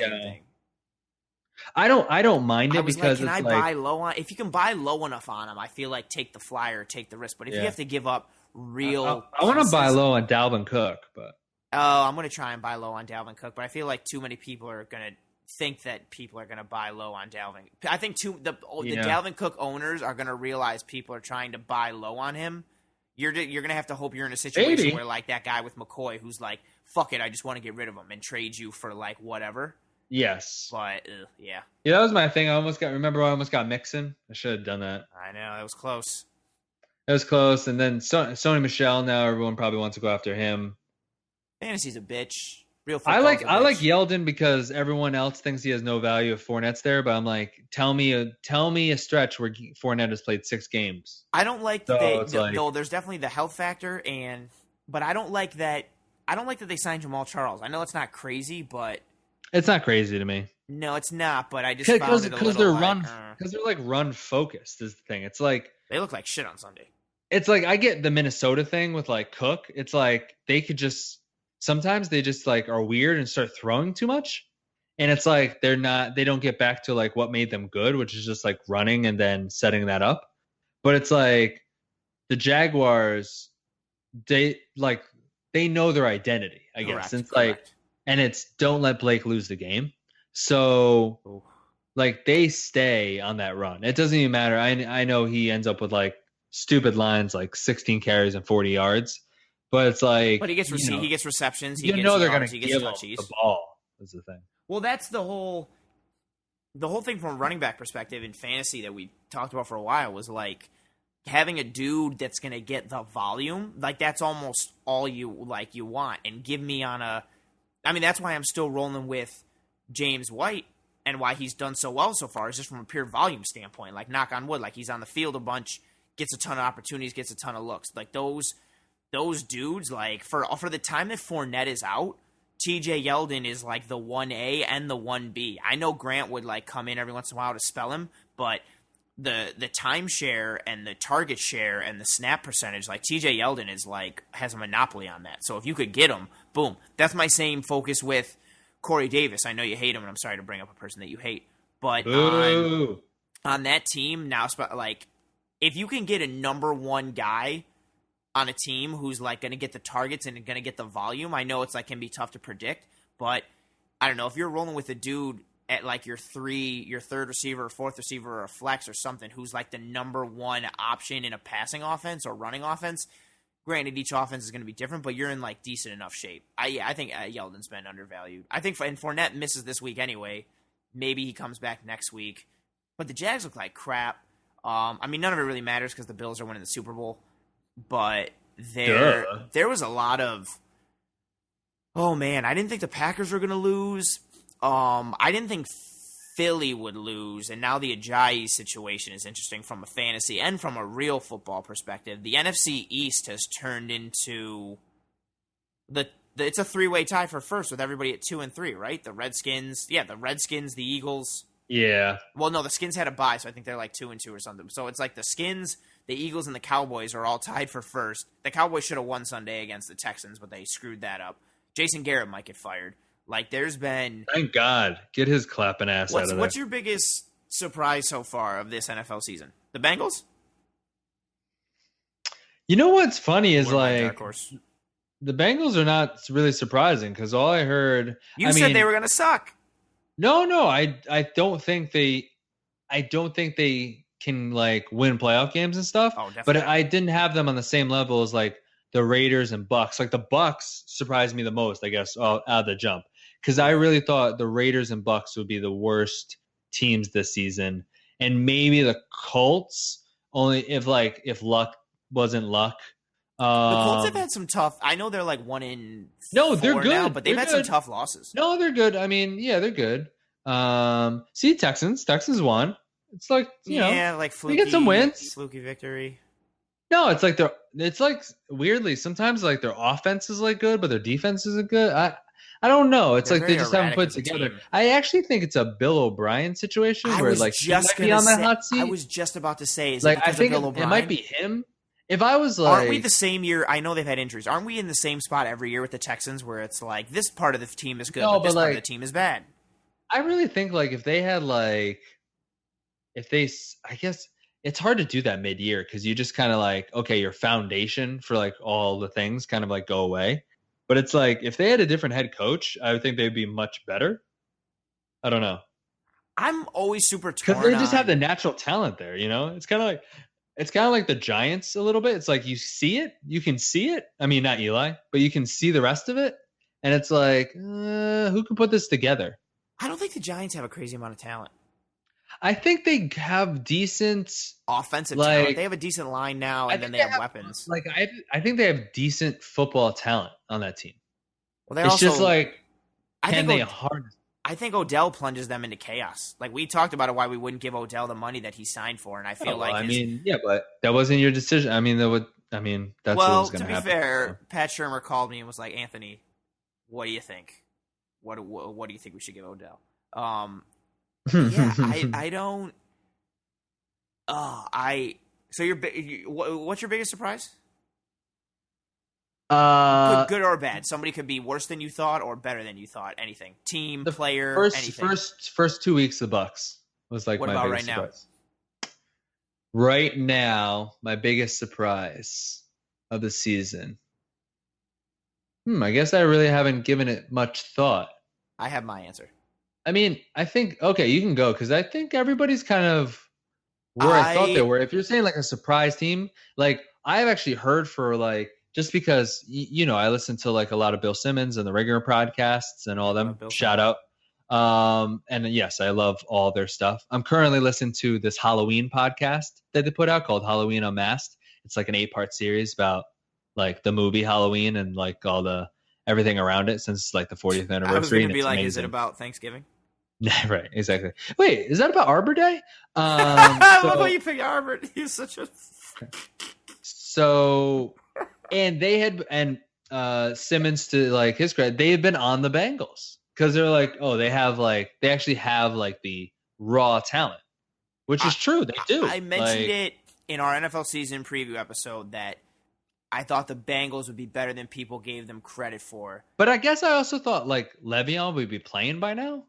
I don't mind it because can I buy low on? If you can buy low enough on him, I feel like take the flyer, take the risk. But if you have to give up real, I want to buy low on Dalvin Cook, but I'm going to try and buy low on Dalvin Cook. But I feel like too many people are going to think that people are going to buy low on Dalvin. I think the Dalvin Cook owners are going to realize people are trying to buy low on him. You're gonna have to hope you're in a situation Maybe. where like that guy with McCoy, who's like, fuck it, I just want to get rid of him and trade you for like whatever. Yes. But yeah, Yeah, that was my thing. I almost got Mixon. I should have done that. I know that was close. It was close. And then Sony Michel. Now everyone probably wants to go after him. Fantasy's a bitch. Real I football's a like bitch. Yeldon because everyone else thinks he has no value if Fournette's there. But I'm like, tell me a stretch where Fournette has played 6 games. I don't like So that it's like- though. There's definitely the health factor, but I don't like that. I don't like that they signed Jamal Charles. I know it's not crazy, but It's not crazy to me no, it's not. But I just found it a little they're like, because they're like run focused is the thing. It's like they look like shit on Sunday. it's like I get the Minnesota thing with like Cook. It's like they could just sometimes they just like are weird and start throwing too much. And it's like they don't get back to like what made them good, which is just like running and then setting that up. But it's like the Jaguars, they know their identity, I guess. It's like and it's don't let Blake lose the game. So like they stay on that run. It doesn't even matter. I know he ends up with like stupid lines like 16 carries and 40 yards, but it's like but he gets he gets receptions. He you gets know they're yards, going he to gets give him touchies. the ball. Is the thing. Well, that's the whole thing from a running back perspective in fantasy that we talked about for a while was like having a dude that's going to get the volume. Like that's almost all you want. And give me on a. I mean, that's why I'm still rolling with James White and why he's done so well so far is just from a pure volume standpoint. Like knock on wood, like he's on the field a bunch, gets a ton of opportunities, gets a ton of looks. Like those dudes, like for the time that Fournette is out, TJ Yeldon is like the 1A and the 1B. I know Grant would like come in every once in a while to spell him, but the timeshare and the target share and the snap percentage, like TJ Yeldon is like has a monopoly on that. So if you could get him, boom. That's my same focus with Corey Davis. I know you hate him, and I'm sorry to bring up a person that you hate, but on that team now, like if you can get a number one guy on a team who's like going to get the targets and going to get the volume. I know it's like can be tough to predict, but I don't know if you're rolling with a dude at like your third receiver or fourth receiver or a flex or something who's like the number one option in a passing offense or running offense. Granted, each offense is going to be different, but you're in like decent enough shape. I think Yeldon's been undervalued. I think and Fournette misses this week anyway. Maybe he comes back next week, but the Jags look like crap. I mean, none of it really matters because the Bills are winning the Super Bowl. But there was a lot of, oh man, I didn't think the Packers were going to lose. I didn't think Philly would lose, and now the Ajayi situation is interesting from a fantasy and from a real football perspective. The NFC East has turned into it's a 3-way tie for first with everybody at 2 and 3, right? The Redskins, the Eagles. Yeah. Well, no, the Skins had a bye, so I think they're like 2 and 2 or something. So it's like the Skins, the Eagles, and the Cowboys are all tied for first. The Cowboys should have won Sunday against the Texans, but they screwed that up. Jason Garrett might get fired. Like, there's been... Thank God. Get his clapping ass out of there. What's your biggest surprise so far of this NFL season? The Bengals? You know what's funny is like... Dark horse. The Bengals are not really surprising because all I heard... You said they were going to suck. No, I don't think they can like win playoff games and stuff. Oh, definitely. But I didn't have them on the same level as like the Raiders and Bucks. Like the Bucks surprised me the most, I guess, out of the jump. Because I really thought the Raiders and Bucks would be the worst teams this season. And maybe the Colts, only if luck wasn't luck. The Colts have had some tough. I know they're like 1-4 they're good now, but they've had some good. tough losses. No, they're good. I mean, yeah, they're good. See, Texans won. It's like like fluky, they get some wins. Fluky victory. No, it's like weirdly sometimes like their offense is like good, but their defense isn't good. I don't know. It's They're like they just haven't put it together. Team. I actually think it's a Bill O'Brien situation where like he might be on that hot seat. I was just about to say, I think it might be him. If I was like, aren't we the same year? I know they've had injuries. Aren't we in the same spot every year with the Texans, where it's like this part of the team is good, but this part of the team is bad? I really think like if they had I guess it's hard to do that mid-year because you just kind of like, okay, your foundation for like all the things kind of like go away. But it's like if they had a different head coach, I would think they'd be much better. I don't know. I'm always super torn because they just have the natural talent there. You know, it's kind of like It's kind of like the Giants a little bit. It's like you can see it. I mean, not Eli, but you can see the rest of it, and it's like, who can put this together? I don't think the Giants have a crazy amount of talent. I think they have decent offensive talent. They have a decent line now, and then they have weapons. Like I think they have decent football talent on that team. Well, it's just like, can they harness? I think Odell plunges them into chaos. Like we talked about it, why we wouldn't give Odell the money that he signed for, and I feel like but that wasn't your decision. I mean, that's what was going to happen. To be fair, Pat Shurmur called me and was like, Anthony, what do you think? What do you think we should give Odell? Yeah, I don't. So what's your biggest surprise? Good or bad. Somebody could be worse than you thought or better than you thought. Anything. Team, player, anything. First 2 weeks of the Bucks was like what my about biggest right surprise. Right now, my biggest surprise of the season. I guess I really haven't given it much thought. I have my answer. I mean, I think, okay, you can go, because I think everybody's kind of where I thought they were. If you're saying like a surprise team, like I've actually heard for like, just because, I listen to like a lot of Bill Simmons and the Ringer podcasts and all them. Shout out. And yes, I love all their stuff. I'm currently listening to this Halloween podcast that they put out called Halloween Unmasked. It's like an 8-part series about like the movie Halloween and like all the everything around it since like the 40th anniversary. I was going to be like, is it about Thanksgiving? Right, exactly. Wait, is that about Arbor Day? I love how you pick Arbor. He's such a. So, and they had Simmons, to like his credit, they had been on the Bengals because they're like, they actually have like the raw talent, which is true. They do. I mentioned it in our NFL season preview episode that I thought the Bengals would be better than people gave them credit for. But I guess I also thought like Le'Veon would be playing by now.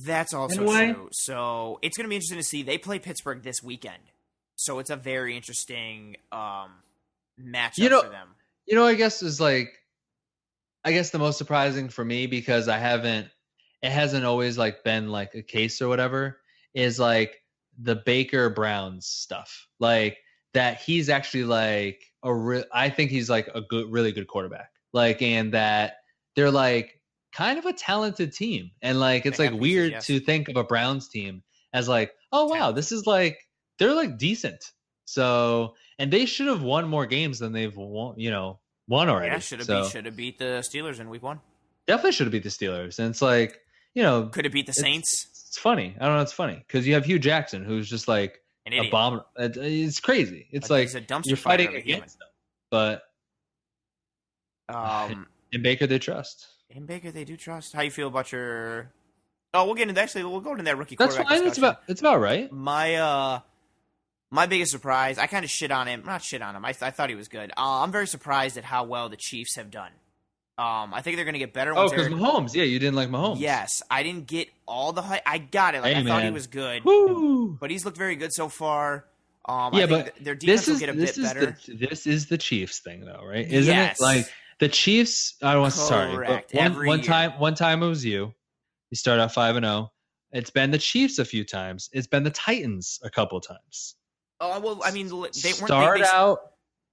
That's also true. So it's going to be interesting to see. They play Pittsburgh this weekend. So it's a very interesting matchup for them. I guess is like, the most surprising for me, because it hasn't always like been like a case or whatever, is like the Baker Browns stuff. Like that he's actually like I think he's like a really good quarterback. Like, and that they're like kind of a talented team. And like, it's like weird to think of a Browns team as like, oh wow, this is like, they're like decent. So, and they should have won more games than they've won already. Yeah, should have beat the Steelers in week 1. Definitely should have beat the Steelers. And it's like, could have beat the Saints. It's funny. I don't know. It's funny because you have Hugh Jackson, who's just like an idiot. It's crazy. It's like you're fighting against them. But in Baker, they trust. In Baker, they do trust. How you feel about your? Oh, we'll get into we'll go into that rookie quarterback. That's fine. It's about right. My biggest surprise, I kind of shit on him. Not shit on him. I thought he was good. I'm very surprised at how well the Chiefs have done. I think they're going to get better. Because Mahomes. Yeah, you didn't like Mahomes. Yes, I didn't get all the hype. I got it. I thought he was good. Woo! But he's looked very good so far. I think their defense will get a bit better. This is the Chiefs thing, though, right? Isn't it? Like the Chiefs. I don't want to. Sorry. One time it was you. You start out 5-0. It's been the Chiefs a few times. It's been the Titans a couple times. Oh well, I mean, they weren't.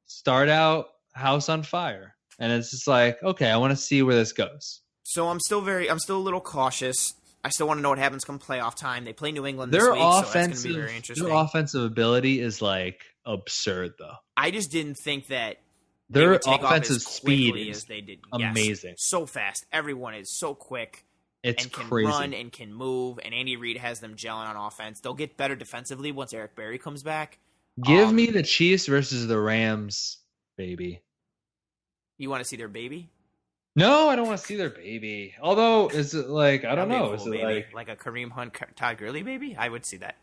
Start out house on fire, and it's just like, okay, I want to see where this goes. So I'm still a little cautious. I still want to know what happens come playoff time. They play New England this week, so that's going to be very interesting. Their offensive ability is like absurd, though. I just didn't think that their offensive speed is as they did. Amazing, so fast. Everyone is so quick. It's and can crazy. Run and can move, and Andy Reid has them gelling on offense. They'll get better defensively once Eric Berry comes back. Give me the Chiefs versus the Rams, baby. You want to see their baby? No, I don't want to see their baby. Although, is it like, I don't know. Cool, is it baby. Like a Kareem Hunt, Todd Gurley baby? I would see that.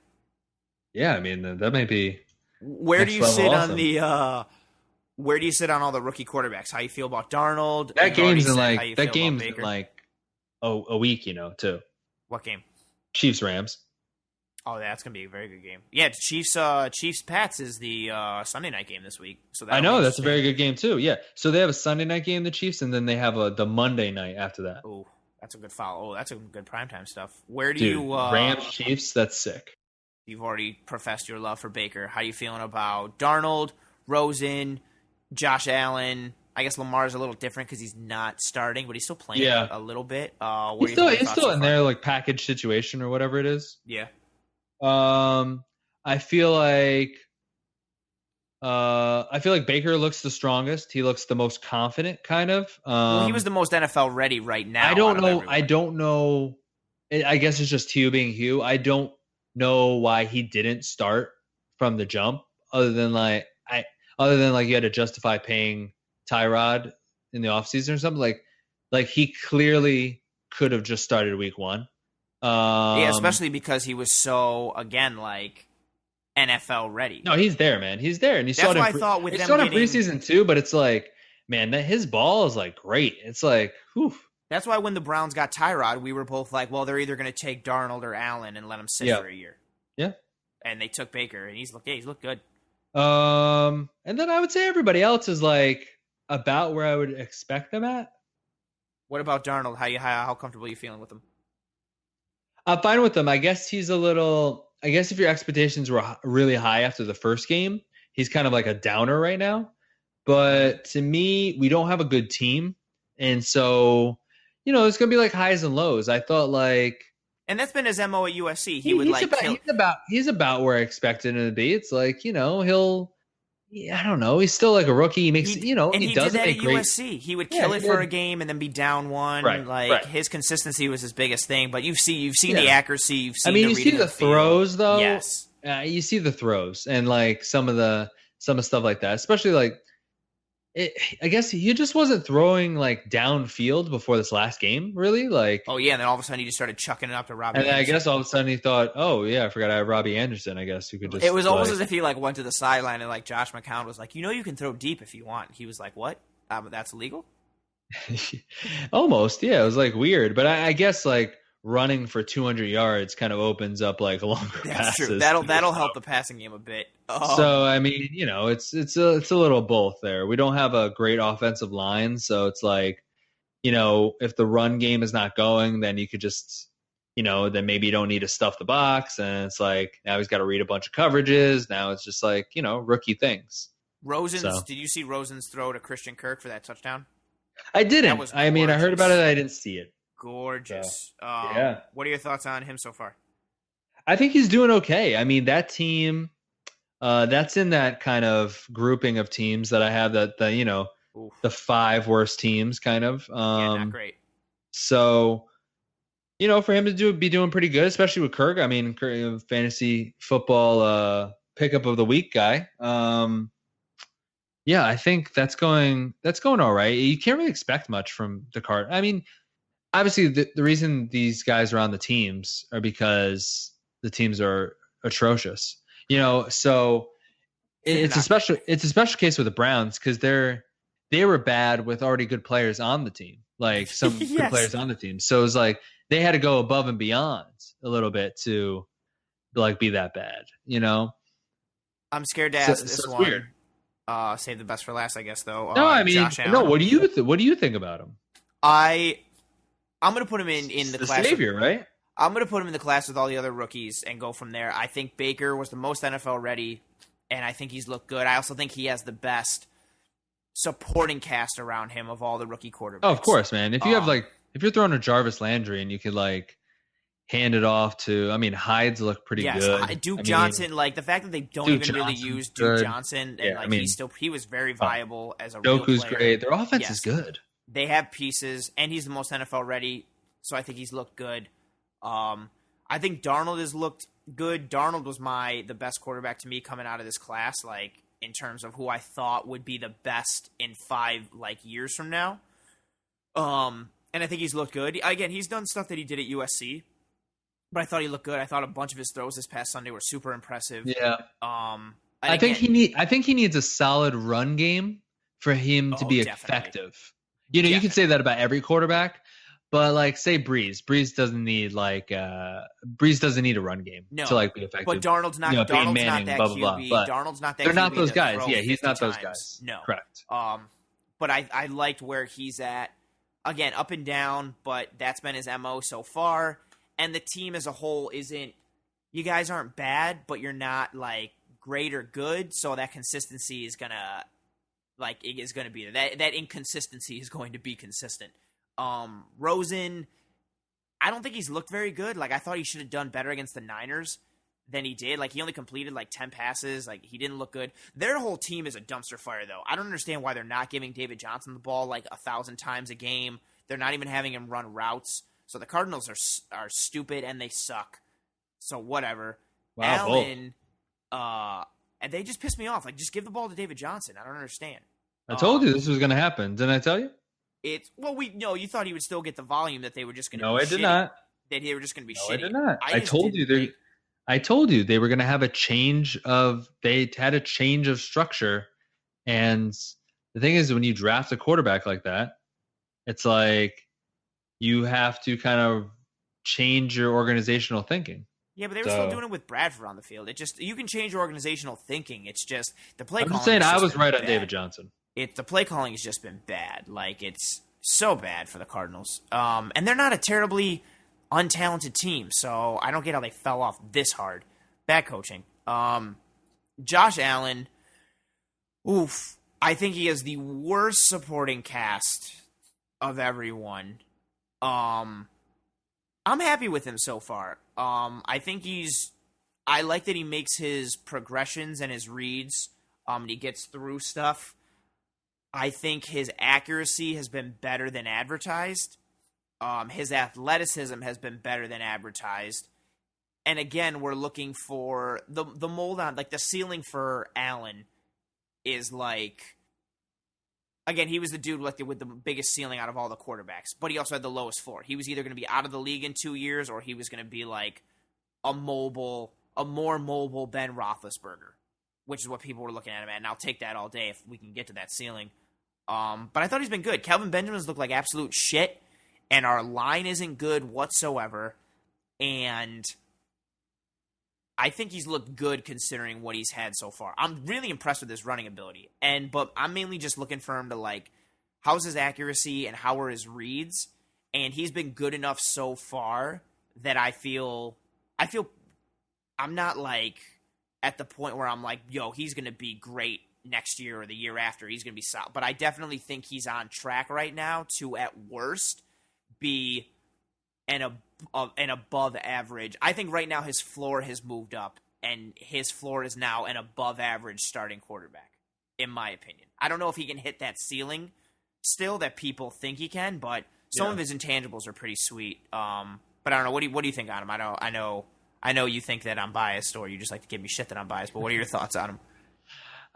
Yeah, I mean, that may be. Where do you sit on the? Where do you sit on all the rookie quarterbacks? How you feel about Darnold? That game's in like a week, too. What game? Chiefs Rams. Oh, that's gonna be a very good game. Yeah, Chiefs Pats is the Sunday night game this week. So I know that's a very good game too. Yeah, so they have a Sunday night game, the Chiefs, and then they have the Monday night after that. Oh, that's a good follow. Oh, that's a good primetime stuff. Where do you Rams Chiefs? That's sick. You've already professed your love for Baker. How are you feeling about Darnold, Rosen, Josh Allen? I guess Lamar's a little different because he's not starting, but he's still playing a little bit. He's still in their like package situation or whatever it is. Yeah. I feel like Baker looks the strongest. He looks the most confident, kind of. Well, he was the most NFL ready right now. I don't know. I guess it's just Hugh being Hugh. I don't know why he didn't start from the jump, other than like you had to justify paying Tyrod in the offseason or something. Like he clearly could have just started week 1. Yeah, especially because he was so, again, like NFL ready. No, he's there, man. He's there, and you That's saw it. Why I thought with them saw it in preseason too, but it's like, man, that his ball is like great. It's like, whew. That's why when the Browns got Tyrod, we were both like, well, they're either going to take Darnold or Allen and let him sit for a year. Yeah. And they took Baker, and he's looked good. And then I would say everybody else is like about where I would expect them at. What about Darnold? How comfortable are you feeling with him? I'm fine with him. I guess he's a little. I guess if your expectations were really high after the first game, he's kind of like a downer right now. But to me, we don't have a good team, and so it's gonna be like highs and lows. I thought like. And that's been his MO at USC. He's about where I expected him to be. It's like, I don't know. He's still like a rookie. He makes, he doesn't did that make at great. USC. He would kill it for a game and then be down one. Right. His consistency was his biggest thing. But you've seen the accuracy. You've seen. You see the throws though. Yes. You see the throws and like some of stuff like that, especially like. I guess he just wasn't throwing like downfield before this last game, really. Like, oh yeah, and then all of a sudden he just started chucking it up to Robbie. And Anderson. I guess all of a sudden he thought, oh yeah, I forgot I have Robbie Anderson. I guess who could just. It was almost as if he like went to the sideline and like Josh McCown was like, you can throw deep if you want. He was like, what? That's illegal. Almost, yeah. It was like weird, but I guess like running for 200 yards kind of opens up like longer That's passes. True. That'll help the passing game a bit. So I mean, it's a little both there. We don't have a great offensive line, so it's like, if the run game is not going, then you could just, then maybe you don't need to stuff the box, and it's like now he's got to read a bunch of coverages. Now it's just like rookie things. Did you see Rosen's throw to Christian Kirk for that touchdown? I didn't. I mean, I heard about it. I didn't see it. Gorgeous. So, yeah. What are your thoughts on him so far? I think he's doing okay. I mean, that team, that's in that kind of grouping of teams that I have that the 5 worst teams kind of. Not great. So, for him to be doing pretty good, especially with Kirk. I mean, fantasy football pickup of the week guy. Yeah, I think that's going all right. You can't really expect much from the card. I mean, obviously the reason these guys are on the teams are because the teams are atrocious. So it's a special case with the Browns because they were bad with already good players on the team, like some yes. good players on the team. So it's like they had to go above and beyond a little bit to like be that bad, I'm scared to ask this one. Weird. Save the best for last, I guess. Though. No, I mean, no. What do you think about him? I'm going to put him in the class. Savior, right? I'm going to put him in the class with all the other rookies and go from there. I think Baker was the most NFL ready, and I think he's looked good. I also think he has the best supporting cast around him of all the rookie quarterbacks. Oh, of course, man. If you have if you're throwing a Jarvis Landry and you could hand it off to, I mean, Hyde's look pretty good. Duke Johnson, the fact that they don't even really use Duke Johnson, and he was very viable as a real player. Great. Their offense is good. They have pieces, and he's the most NFL ready, so I think he's looked good. I think Darnold has looked good. Darnold was the best quarterback to me coming out of this class, in terms of who I thought would be the best in 5 years from now. And I think he's looked good. Again, he's done stuff that he did at USC, but I thought he looked good. I thought a bunch of his throws this past Sunday were super impressive. Yeah. I think he needs a solid run game for him to be effective. You can say that about every quarterback, but say Breeze. Breeze doesn't need a run game to be effective. But Darnold's not. Darnold's Manning, not that QB. But Darnold's not that. They're QB not those guys. Yeah, he's not those times. guys. No, correct. But I liked where he's at. Again, up and down, but that's been his MO so far. And the team as a whole isn't, you guys aren't bad, but you're not like great or good. So that consistency is gonna be there. That inconsistency is going to be consistent. Rosen, I don't think he's looked very good. Like, I thought he should have done better against the Niners than he did. Like, he only completed like 10 passes. Like, he didn't look good. Their whole team is a dumpster fire, though. I don't understand why they're not giving David Johnson the ball like 1,000 times a game. They're not even having him run routes. So the Cardinals are stupid and they suck. So whatever. Wow, Allen, and they just pissed me off. Like, just give the ball to David Johnson. I don't understand. I told you this was going to happen. Didn't I tell you? You thought he would still get the volume that they were just going to. No, I did not. That they were just going to be no, shitty. I did not. I told you they were going to have a change of. They had a change of structure, and the thing is, when you draft a quarterback like that, it's like you have to kind of change your organizational thinking. Yeah, but they were still doing it with Bradford on the field. You can change your organizational thinking. It's just the play. I'm just saying I was right on David Johnson. The play calling has just been bad. Like, it's so bad for the Cardinals. And they're not a terribly untalented team, so I don't get how they fell off this hard. Bad coaching. Josh Allen, oof. I think he has the worst supporting cast of everyone. I'm happy with him so far. I think I like that he makes his progressions and his reads, and he gets through stuff. I think his accuracy has been better than advertised. His athleticism has been better than advertised. And again, we're looking for the mold on, like, the ceiling for Allen is like, again, he was the dude with the biggest ceiling out of all the quarterbacks, but he also had the lowest floor. He was either going to be out of the league in 2 years, or he was going to be like a more mobile Ben Roethlisberger, which is what people were looking at him at. And I'll take that all day if we can get to that ceiling. But I thought he's been good. Kelvin Benjamin's looked like absolute shit, and our line isn't good whatsoever. And I think he's looked good considering what he's had so far. I'm really impressed with his running ability. But I'm mainly just looking for him to, like, how's his accuracy and how are his reads? And he's been good enough so far that I feel I'm not, like, at the point where I'm like, yo, he's going to be great next year or the year after. He's going to be solid. But I definitely think he's on track right now to, at worst, be an above average. I think right now his floor has moved up, and his floor is now an above average starting quarterback, in my opinion. I don't know if he can hit that ceiling still that people think he can, but some of his intangibles are pretty sweet. But I don't know. What do you think on him? I know you think that I'm biased, or you just like to give me shit that I'm biased, but what are your thoughts on him?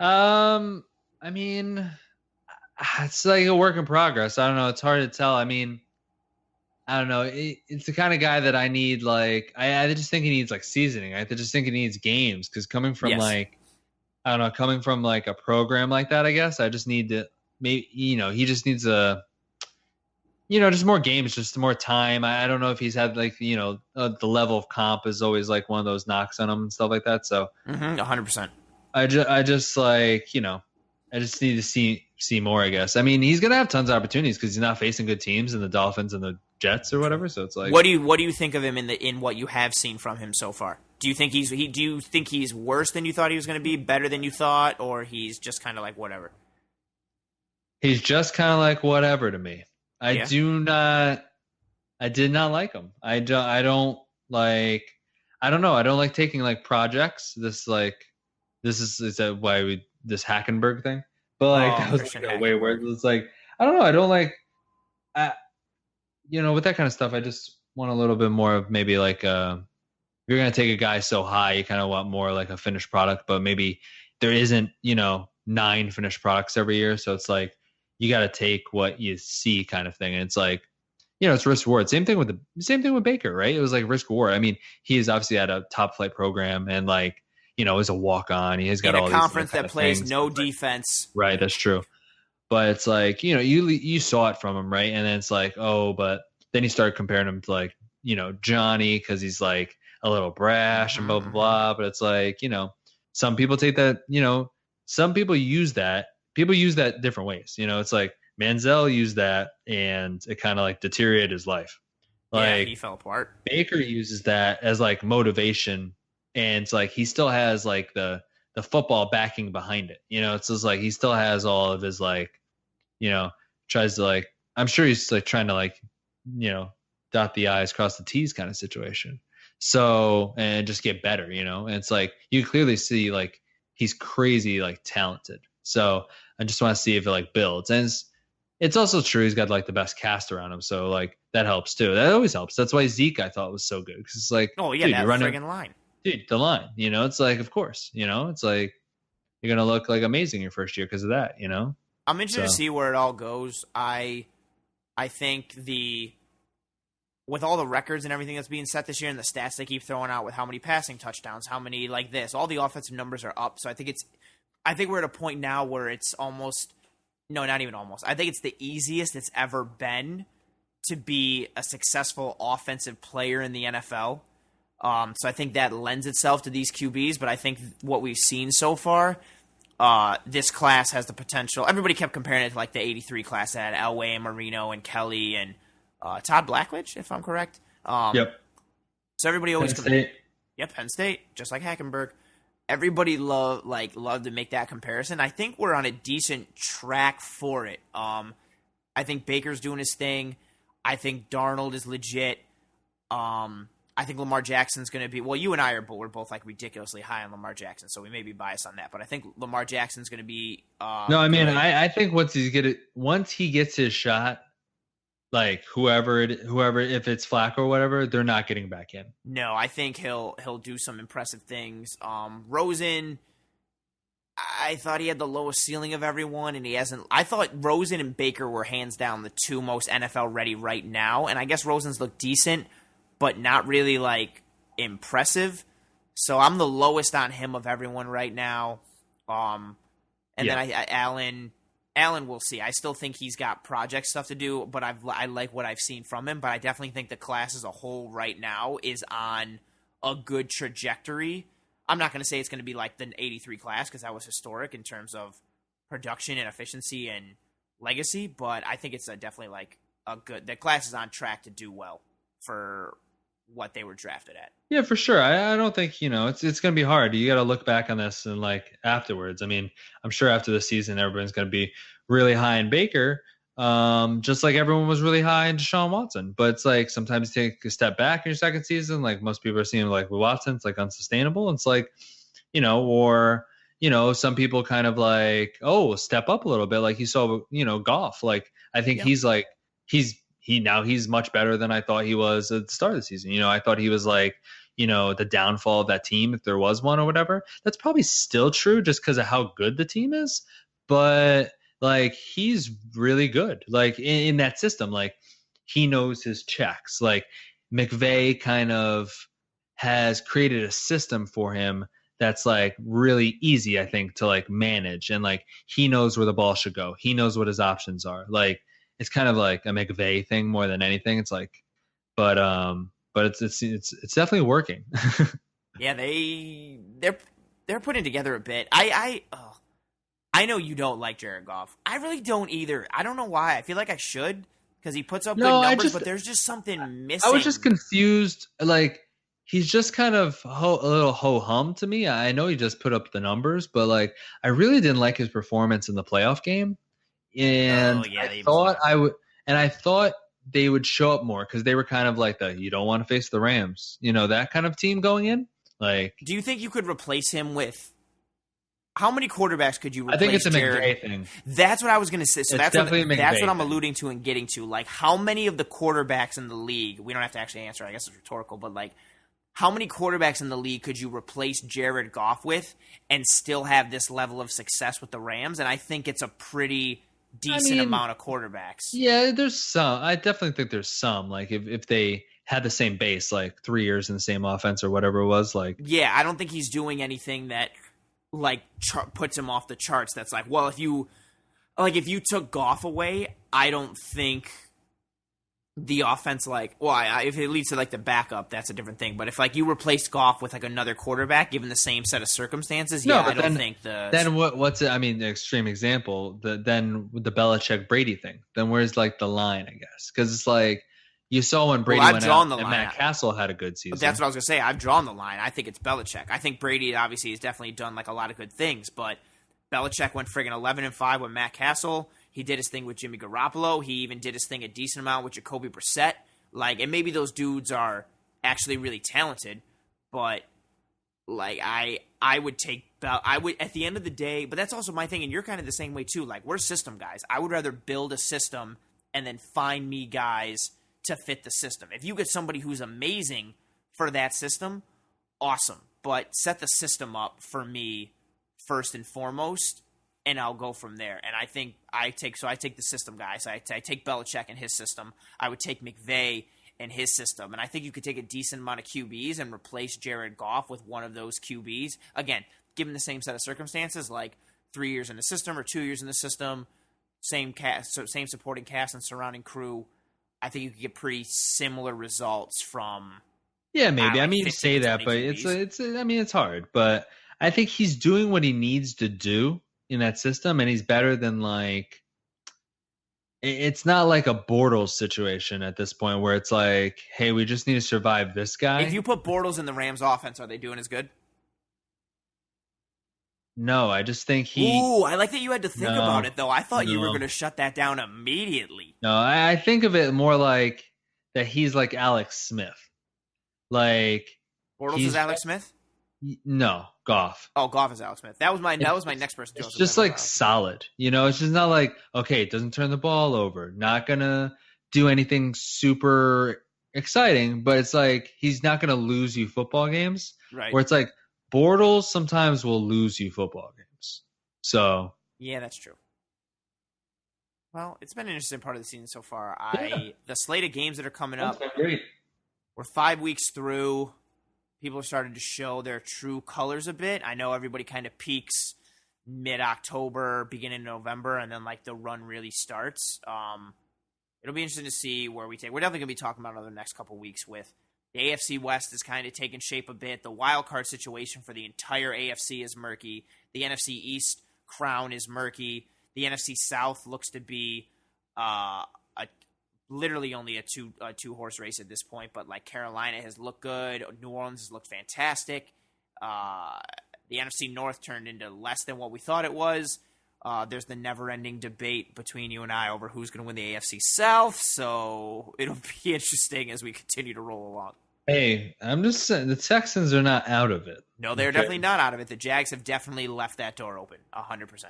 I mean, it's like a work in progress. I don't know. It's hard to tell. I mean, I don't know. It's the kind of guy that I need. Like, I just think he needs like seasoning. I just think he needs games, because coming from coming from like a program like that, I guess I just need to maybe, he just needs just more games, just more time. I don't know if he's had like, the level of comp is always like one of those knocks on him and stuff like that. So 100%. I just like, I just need to see more, I guess. I mean, he's going to have tons of opportunities because he's not facing good teams in the Dolphins and the Jets or whatever. So it's like, what do you think of him in what you have seen from him so far? Do you think he's worse than you thought he was going to be, better than you thought, or he's just kind of like whatever? He's just kind of like whatever to me. I did not like him. I don't like, I don't know. I don't like taking like projects. This Hackenberg thing, but like that was like a way where it's like, I don't know. I don't like, with that kind of stuff, I just want a little bit more of maybe like, if you're going to take a guy so high, you kind of want more like a finished product, but maybe there isn't, 9 finished products every year. So it's like, you got to take what you see kind of thing. And it's like, it's risk reward. Same thing with Baker, right? It was like risk reward. I mean, he is obviously at a top flight program and like, is a walk on. He has got all these conference that plays no defense. Right. That's true. But it's like, you saw it from him. Right. And then it's like, oh, but then you start comparing him to like, Johnny, cause he's like a little brash and blah, blah, blah. But it's like, some people take that, some people use that. People use that different ways. It's like Manziel used that and it kind of like deteriorated his life. Like, he fell apart. Baker uses that as like motivation and it's like he still has like the football backing behind it. It's just like he still has all of his like, tries to like, I'm sure he's like trying to like, dot the I's, cross the T's kind of situation. So, and just get better, and it's like, you clearly see like he's crazy, like talented. So I just want to see if it like builds. And it's also true he's got like the best cast around him. So like that helps too. That always helps. That's why Zeke I thought was so good. Because it's like, Oh yeah, dude, that you're running, friggin' line. dude, the line, it's like, of course, it's like, you're going to look like amazing your first year because of that, I'm interested to So. see where it all goes. I think with all the records and everything that's being set this year and the stats they keep throwing out with how many passing touchdowns, how many like this, all the offensive numbers are up. So I think we're at a point now where it's almost, no, not even almost. I think it's the easiest it's ever been to be a successful offensive player in the NFL. So I think that lends itself to these QBs, but I think what we've seen so far, this class has the potential. Everybody kept comparing it to like the 83 class that had Elway and Marino and Kelly and Todd Blackledge, if I'm correct. Yep. So everybody always Penn State. Yep, Penn State, just like Hackenberg. Everybody loved to make that comparison. I think we're on a decent track for it. I think Baker's doing his thing. I think Darnold is legit. I think Lamar Jackson's going to be, well, you and I we're both like ridiculously high on Lamar Jackson, so we may be biased on that. But I think Lamar Jackson's going to be. No, I mean, I think once he gets his shot, like whoever, if it's Flacco or whatever, they're not getting back in. No, I think he'll do some impressive things. Rosen, I thought he had the lowest ceiling of everyone, and he hasn't. I thought Rosen and Baker were hands down the two most NFL ready right now, and I guess Rosen's looked decent, but not really like impressive. So I'm the lowest on him of everyone right now. Then Allen, we'll see. I still think he's got project stuff to do, but I like what I've seen from him. But I definitely think the class as a whole right now is on a good trajectory. I'm not going to say it's going to be like the 83 class because that was historic in terms of production and efficiency and legacy, but I think it's definitely like a good. The class is on track to do well for what they were drafted at. Yeah, for sure. I don't think, it's going to be hard. You got to look back on this and like afterwards. I mean, I'm sure after the season, everyone's going to be really high in Baker, just like everyone was really high in Deshaun Watson. But it's like sometimes you take a step back in your second season, like most people are seeing like with Watson, it's like unsustainable. It's like, or, some people kind of like, oh, step up a little bit. Like you saw, Goff. Like I think he's much better than I thought he was at the start of the season. I thought he was like, the downfall of that team, if there was one or whatever. That's probably still true just because of how good the team is. But like, he's really good. Like in that system, like he knows his checks. Like McVay kind of has created a system for him that's like really easy, I think, to like manage. And like, he knows where the ball should go. He knows what his options are. Like, it's kind of like a McVay thing more than anything. It's like, but it's definitely working. Yeah, they're putting together a bit. I know you don't like Jared Goff. I really don't either. I don't know why. I feel like I should because he puts up good numbers, but there's just something missing. I was just confused. Like he's just kind of a little ho-hum to me. I know he just put up the numbers, but like I really didn't like his performance in the playoff game. And I thought they would show up more because they were kind of like you don't want to face the Rams, that kind of team going in. Like, do you think you could replace him with? How many quarterbacks could you replace? I think it's a Jared? McVay thing. That's what I was going to say. So that's what I'm alluding to and getting to. Like, how many of the quarterbacks in the league? We don't have to actually answer. I guess it's rhetorical, but like, how many quarterbacks in the league could you replace Jared Goff with and still have this level of success with the Rams? And I think it's a pretty decent amount of quarterbacks. Yeah, there's some. I definitely think there's some. Like if they had the same base, like 3 years in the same offense or whatever it was, like. Yeah, I don't think he's doing anything that like puts him off the charts. That's like, well, if you took Goff away, I don't think the offense if it leads to like the backup, that's a different thing. But if like you replace Goff with like another quarterback, given the same set of circumstances, Then what's it? I mean, the extreme example, then with the Belichick Brady thing, then where's like the line? I guess because it's like You saw when Brady I've went drawn out the and line. Matt Castle had a good season. That's what I was going to say. I've drawn the line. I think it's Belichick. I think Brady obviously has definitely done like a lot of good things, but Belichick went friggin' 11-5 with Matt Castle. He did his thing with Jimmy Garoppolo. He even did his thing a decent amount with Jacoby Brissett. Like, and maybe those dudes are actually really talented, but like I would take at the end of the day, but that's also my thing, and you're kind of the same way too. Like, we're system guys. I would rather build a system and then find me guys to fit the system. If you get somebody who's amazing for that system, awesome. But set the system up for me first and foremost, and I'll go from there. And I think I take the system guys. I take Belichick and his system. I would take McVay and his system. And I think you could take a decent amount of QBs and replace Jared Goff with one of those QBs. Again, given the same set of circumstances, like 3 years in the system or 2 years in the system, same cast, so same supporting cast and surrounding crew. I think you could get pretty similar results from. Yeah, maybe. I mean, you say that, but it's. I mean, it's hard. But I think he's doing what he needs to do in that system, and he's better than like. It's not like a Bortles situation at this point where it's like, hey, we just need to survive this guy. If you put Bortles in the Rams' offense, are they doing as good? No, I just think he. Ooh, I like that you had to think about it, though. I thought you were going to shut that down immediately. No, I think of it more like that he's like Alex Smith. Like. Bortles is Alex Smith? No, Goff. Oh, Goff is Alex Smith. That was my next person. It's just like solid. You know, it's just not like, okay, it doesn't turn the ball over. Not going to do anything super exciting, but it's like he's not going to lose you football games. Right. Where it's like, Bortles sometimes will lose you football games. So yeah, that's true. Well, it's been an interesting part of the season so far. The slate of games that are coming up. Great. We're 5 weeks through. People are starting to show their true colors a bit. I know everybody kind of peaks mid-October, beginning of November, and then like the run really starts. It'll be interesting to see where we take. We're definitely going to be talking about it over the next couple weeks with. The AFC West is kind of taking shape a bit. The wild card situation for the entire AFC is murky. The NFC East crown is murky. The NFC South looks to be literally only a two horse race at this point. But like Carolina has looked good. New Orleans has looked fantastic. The NFC North turned into less than what we thought it was. There's the never-ending debate between you and I over who's going to win the AFC South, so it'll be interesting as we continue to roll along. Hey, I'm just saying, the Texans are not out of it. No, they're definitely not out of it. The Jags have definitely left that door open, 100%.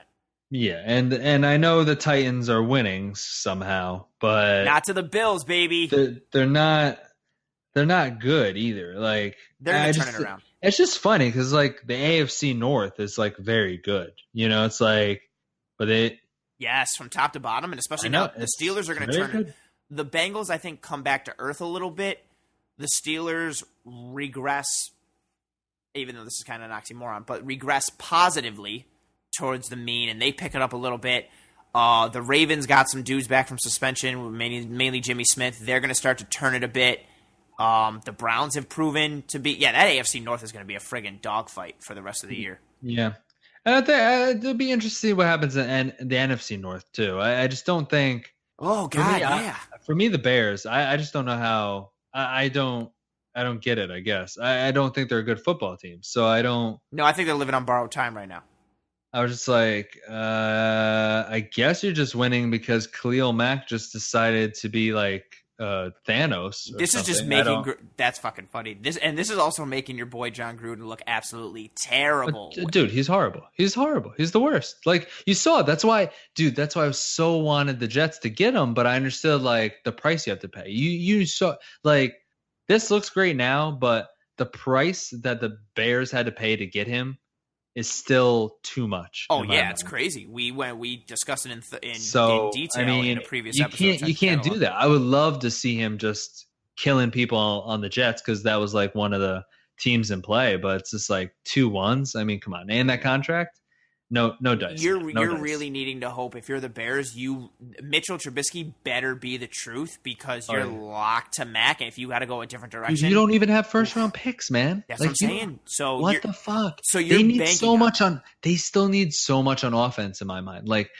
Yeah, and I know the Titans are winning somehow, but not to the Bills, baby. They're not good either. Like they're going to turn it around. It's just funny because like the AFC North is like very good. You know, it's like. But yes, from top to bottom, and especially now the Steelers are going to turn it. The Bengals, I think, come back to earth a little bit. The Steelers regress, even though this is kind of an oxymoron, but regress positively towards the mean, and they pick it up a little bit. The Ravens got some dudes back from suspension, mainly Jimmy Smith. They're going to start to turn it a bit. The Browns have proven to be. Yeah, that AFC North is going to be a friggin' dogfight for the rest of the year. Yeah. And I think it'll be interesting to see what happens in the NFC North too. I just don't think. Oh God, yeah. For me, the Bears. I just don't know how. I don't get it. I guess I don't think they're a good football team. So I don't. No, I think they're living on borrowed time right now. I was just like, I guess you're just winning because Khalil Mack just decided to be like Thanos. This is just making that's fucking funny. This is also making your boy John Gruden look absolutely terrible. Dude, he's horrible. He's horrible. He's the worst. Like you saw, that's why I so wanted the Jets to get him, but I understood like the price you have to pay. You saw like this looks great now, but the price that the Bears had to pay to get him is still too much. Oh yeah, it's crazy. We discussed it in detail in a previous episode. You can't do that. I would love to see him just killing people on the Jets because that was like one of the teams in play. But it's just like 2-1s. I mean, come on, and that contract. No dice. You're really needing to hope if you're the Bears, Mitchell Trubisky better be the truth because you're locked to Mac, and if you got to go a different direction, you don't even have first round picks, man. That's what I'm saying. So what the fuck? So they need so much on. They still need so much on offense in my mind. Like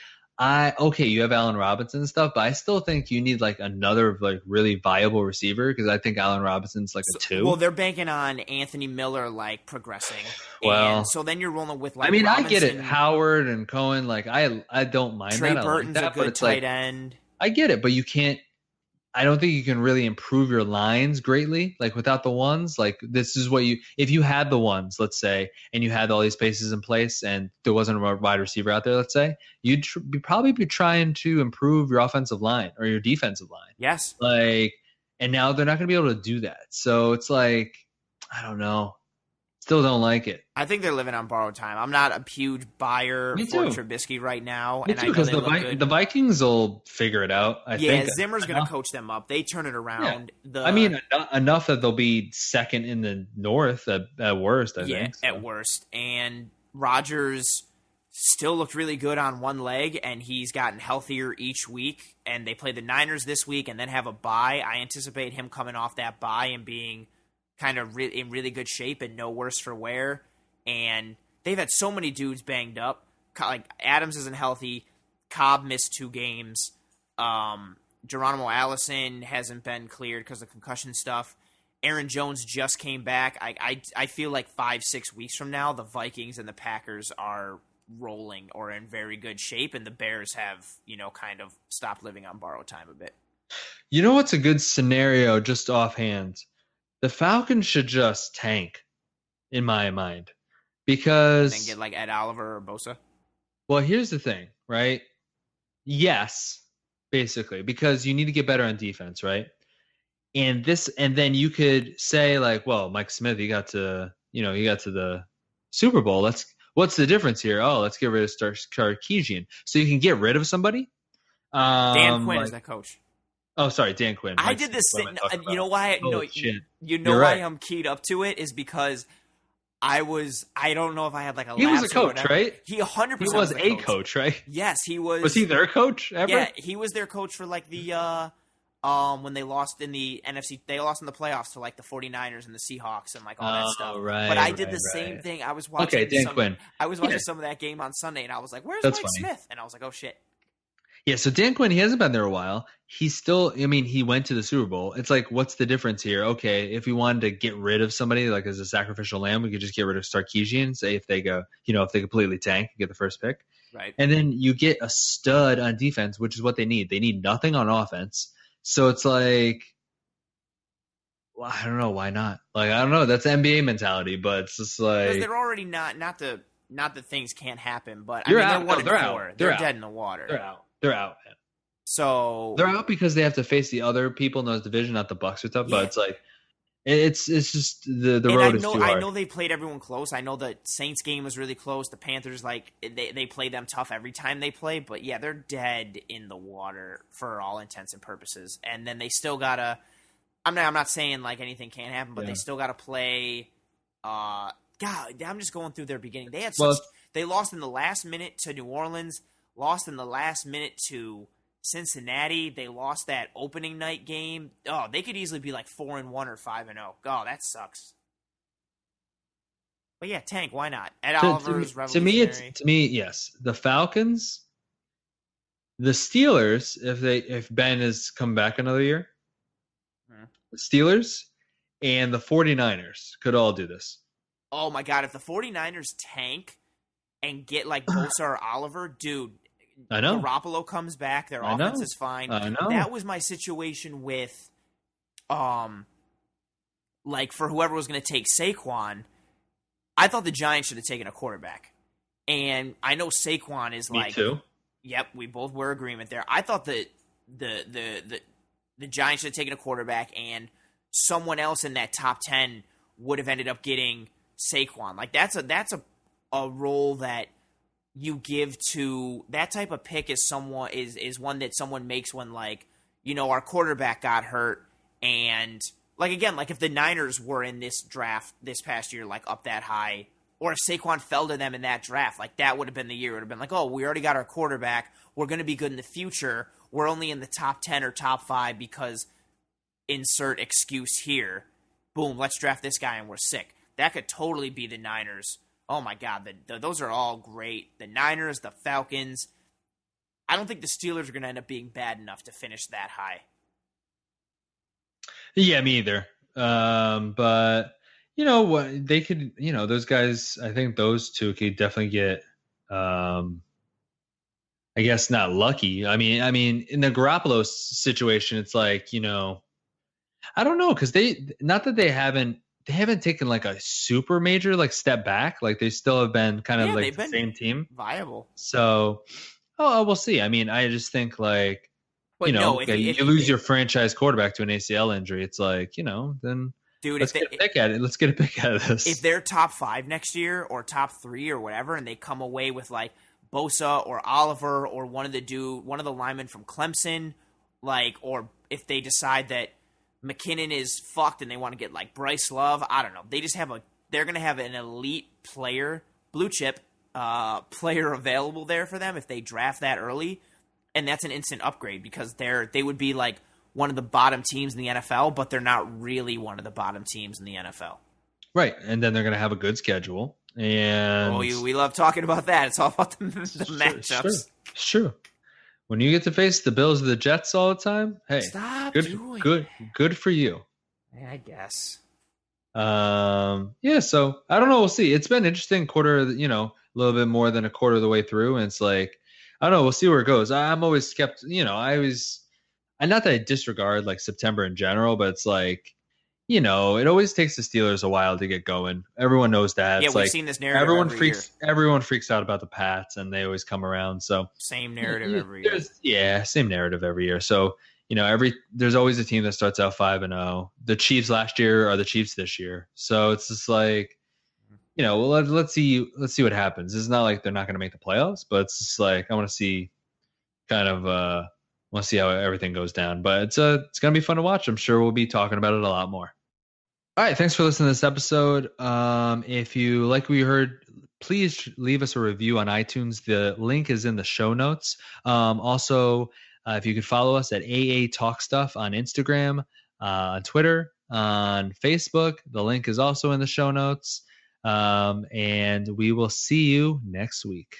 Okay, you have Allen Robinson and stuff, but I still think you need like another like really viable receiver because I think Allen Robinson's like a Well, 2. they're banking on Anthony Miller like progressing, and Well, so then you're rolling with I like mean, I get it. Robinson. Howard and Cohen, like I don't mind Trey that. I like Burton's a that, but good it's like tight end. I get it, but you can't. I don't think you can really improve your lines greatly, like without the ones. Like this is what if you had the ones, let's say, and you had all these pieces in place, and there wasn't a wide receiver out there, let's say, you'd probably be trying to improve your offensive line or your defensive line. Yes. Like, and now they're not going to be able to do that. So it's like, I don't know. Still don't like it. I think they're living on borrowed time. I'm not a huge buyer for Trubisky right now. Me too, because the Vikings will figure it out. I think. Yeah, Zimmer's going to coach them up. They turn it around. Yeah. I mean, enough that they'll be second in the North at worst, I think. Yeah, at worst. And Rodgers still looked really good on one leg, and he's gotten healthier each week. And they play the Niners this week and then have a bye. I anticipate him coming off that bye and being kind of in really good shape and no worse for wear. And they've had so many dudes banged up. Like Adams isn't healthy. Cobb missed 2 games. Geronimo Allison hasn't been cleared because of concussion stuff. Aaron Jones just came back. I feel like 5-6 weeks from now, the Vikings and the Packers are rolling or in very good shape, and the Bears have, kind of stopped living on borrowed time a bit. You know what's a good scenario just offhand? The Falcons should just tank, in my mind, because and then get like Ed Oliver or Bosa. Well, here's the thing, right? Yes, basically, because you need to get better on defense, right? And then you could say like, well, Mike Smith, he got to the Super Bowl. What's the difference here? Oh, let's get rid of Sarkisian, so you can get rid of somebody. Dan Quinn is that coach. Oh, sorry, Dan Quinn. I did this thing. You know why? You're why right. I'm keyed up to it is because I don't know if I had like a. He was a coach, right? He 100% He was a coach, right? Yes, he was. Was he their coach ever? Yeah, he was their coach for like the when they lost in the NFC, they lost in the playoffs to like the 49ers and the Seahawks and like all that stuff. Right, but I did the same thing. I was watching Dan Quinn. I was watching some of that game on Sunday and I was like, "Where's Mike Smith?" And I was like, "Oh shit." Yeah, so Dan Quinn, he hasn't been there a while. He's still, he went to the Super Bowl. It's like, what's the difference here? Okay, if we wanted to get rid of somebody like as a sacrificial lamb, we could just get rid of Sarkisian, say if they go, if they completely tank and get the first pick. Right. And then you get a stud on defense, which is what they need. They need nothing on offense. So it's like, well, I don't know, why not? Like, I don't know. That's NBA mentality, but it's just like. Because they're already not that things can't happen, but they're they're 1-4. out. They're dead in the water. They're out, man. So they're out because they have to face the other people in those division, not the Bucks or stuff. Yeah. But it's like it's just the road is too hard. I know they played everyone close. I know the Saints game was really close. The Panthers, like they play them tough every time they play. But yeah, they're dead in the water for all intents and purposes. And then they still gotta. I'm not saying like anything can't happen, but they still gotta play. God, I'm just going through their beginning. They lost in the last minute to New Orleans. Lost in the last minute to Cincinnati. They lost that opening night game. Oh, they could easily be like 4-1 or 5-0. Oh, that sucks. But yeah, tank. Why not? Ed Oliver's revolutionary. To me, yes. The Falcons, the Steelers. If Ben has come back another year, the Steelers and the 49ers could all do this. Oh my God! If the 49ers tank and get like Bosa or Oliver, dude. I know. Garoppolo comes back. Their offense is fine. I know. That was my situation with, like for whoever was going to take Saquon, I thought the Giants should have taken a quarterback. And I know Saquon is like, me too. Yep, we both were in agreement there. I thought that the Giants should have taken a quarterback, and someone else in that top 10 would have ended up getting Saquon. Like that's a role that you give to that type of pick is one that someone makes when like, our quarterback got hurt and like, again, like if the Niners were in this draft this past year, like up that high, or if Saquon fell to them in that draft, like that would have been the year. It would have been like, oh, we already got our quarterback. We're going to be good in the future. We're only in the top 10 or top 5 because insert excuse here. Boom, let's draft this guy and we're sick. That could totally be the Niners. Oh my God, those are all great. The Niners, the Falcons. I don't think the Steelers are going to end up being bad enough to finish that high. Yeah, me either. But you know what? They could, you know, those guys. I think those two could definitely get. I guess not lucky. I mean, in the Garoppolo situation, it's like, you know, I don't know, because they, not that they haven't taken like a super major like step back. Like they still have been kind of Yeah, like they've the been same team. viable. So, we'll see. I mean, I just think like, you But know, no, if okay, you, you lose your franchise quarterback to an ACL injury. It's like, you know, then dude, let's get a pick at it. Let's get a pick out of if this. they're top 5 next year or top 3 or whatever, and they come away with like Bosa or Oliver or one of the linemen from Clemson, like, or if they decide that McKinnon is fucked and they want to get like Bryce Love, I don't know. They're going to have an elite player, blue chip player available there for them if they draft that early, and that's an instant upgrade because they would be like one of the bottom teams in the NFL, but they're not really one of the bottom teams in the NFL. Right, and then they're going to have a good schedule. And we love talking about that. It's all about the matchups. Sure. When you get to face the Bills or the Jets all the time, hey, Stop good, doing good, good for you. I guess. Yeah. So I don't know. We'll see. It's been interesting quarter. You know, a little bit more than a quarter of the way through, and it's like, I don't know. We'll see where it goes. I'm always kept. You know, and not that I disregard like September in general, but it's like, you know, it always takes the Steelers a while to get going. Everyone knows that. Yeah, it's we've like seen this narrative everyone freaks out about the Pats, and they always come around. So same narrative every year. Yeah, same narrative every year. So, you know, there's always a team that starts out 5-0. The Chiefs last year are the Chiefs this year. So it's just like, you know, well, let's see what happens. It's not like they're not going to make the playoffs, but it's just like I want to see want to see how everything goes down. But it's going to be fun to watch. I'm sure we'll be talking about it a lot more. All right, thanks for listening to this episode. If you like what you heard, please leave us a review on iTunes. The link is in the show notes. Also, if you could follow us at AA Talk Stuff on Instagram, on Twitter, on Facebook, the link is also in the show notes. And we will see you next week.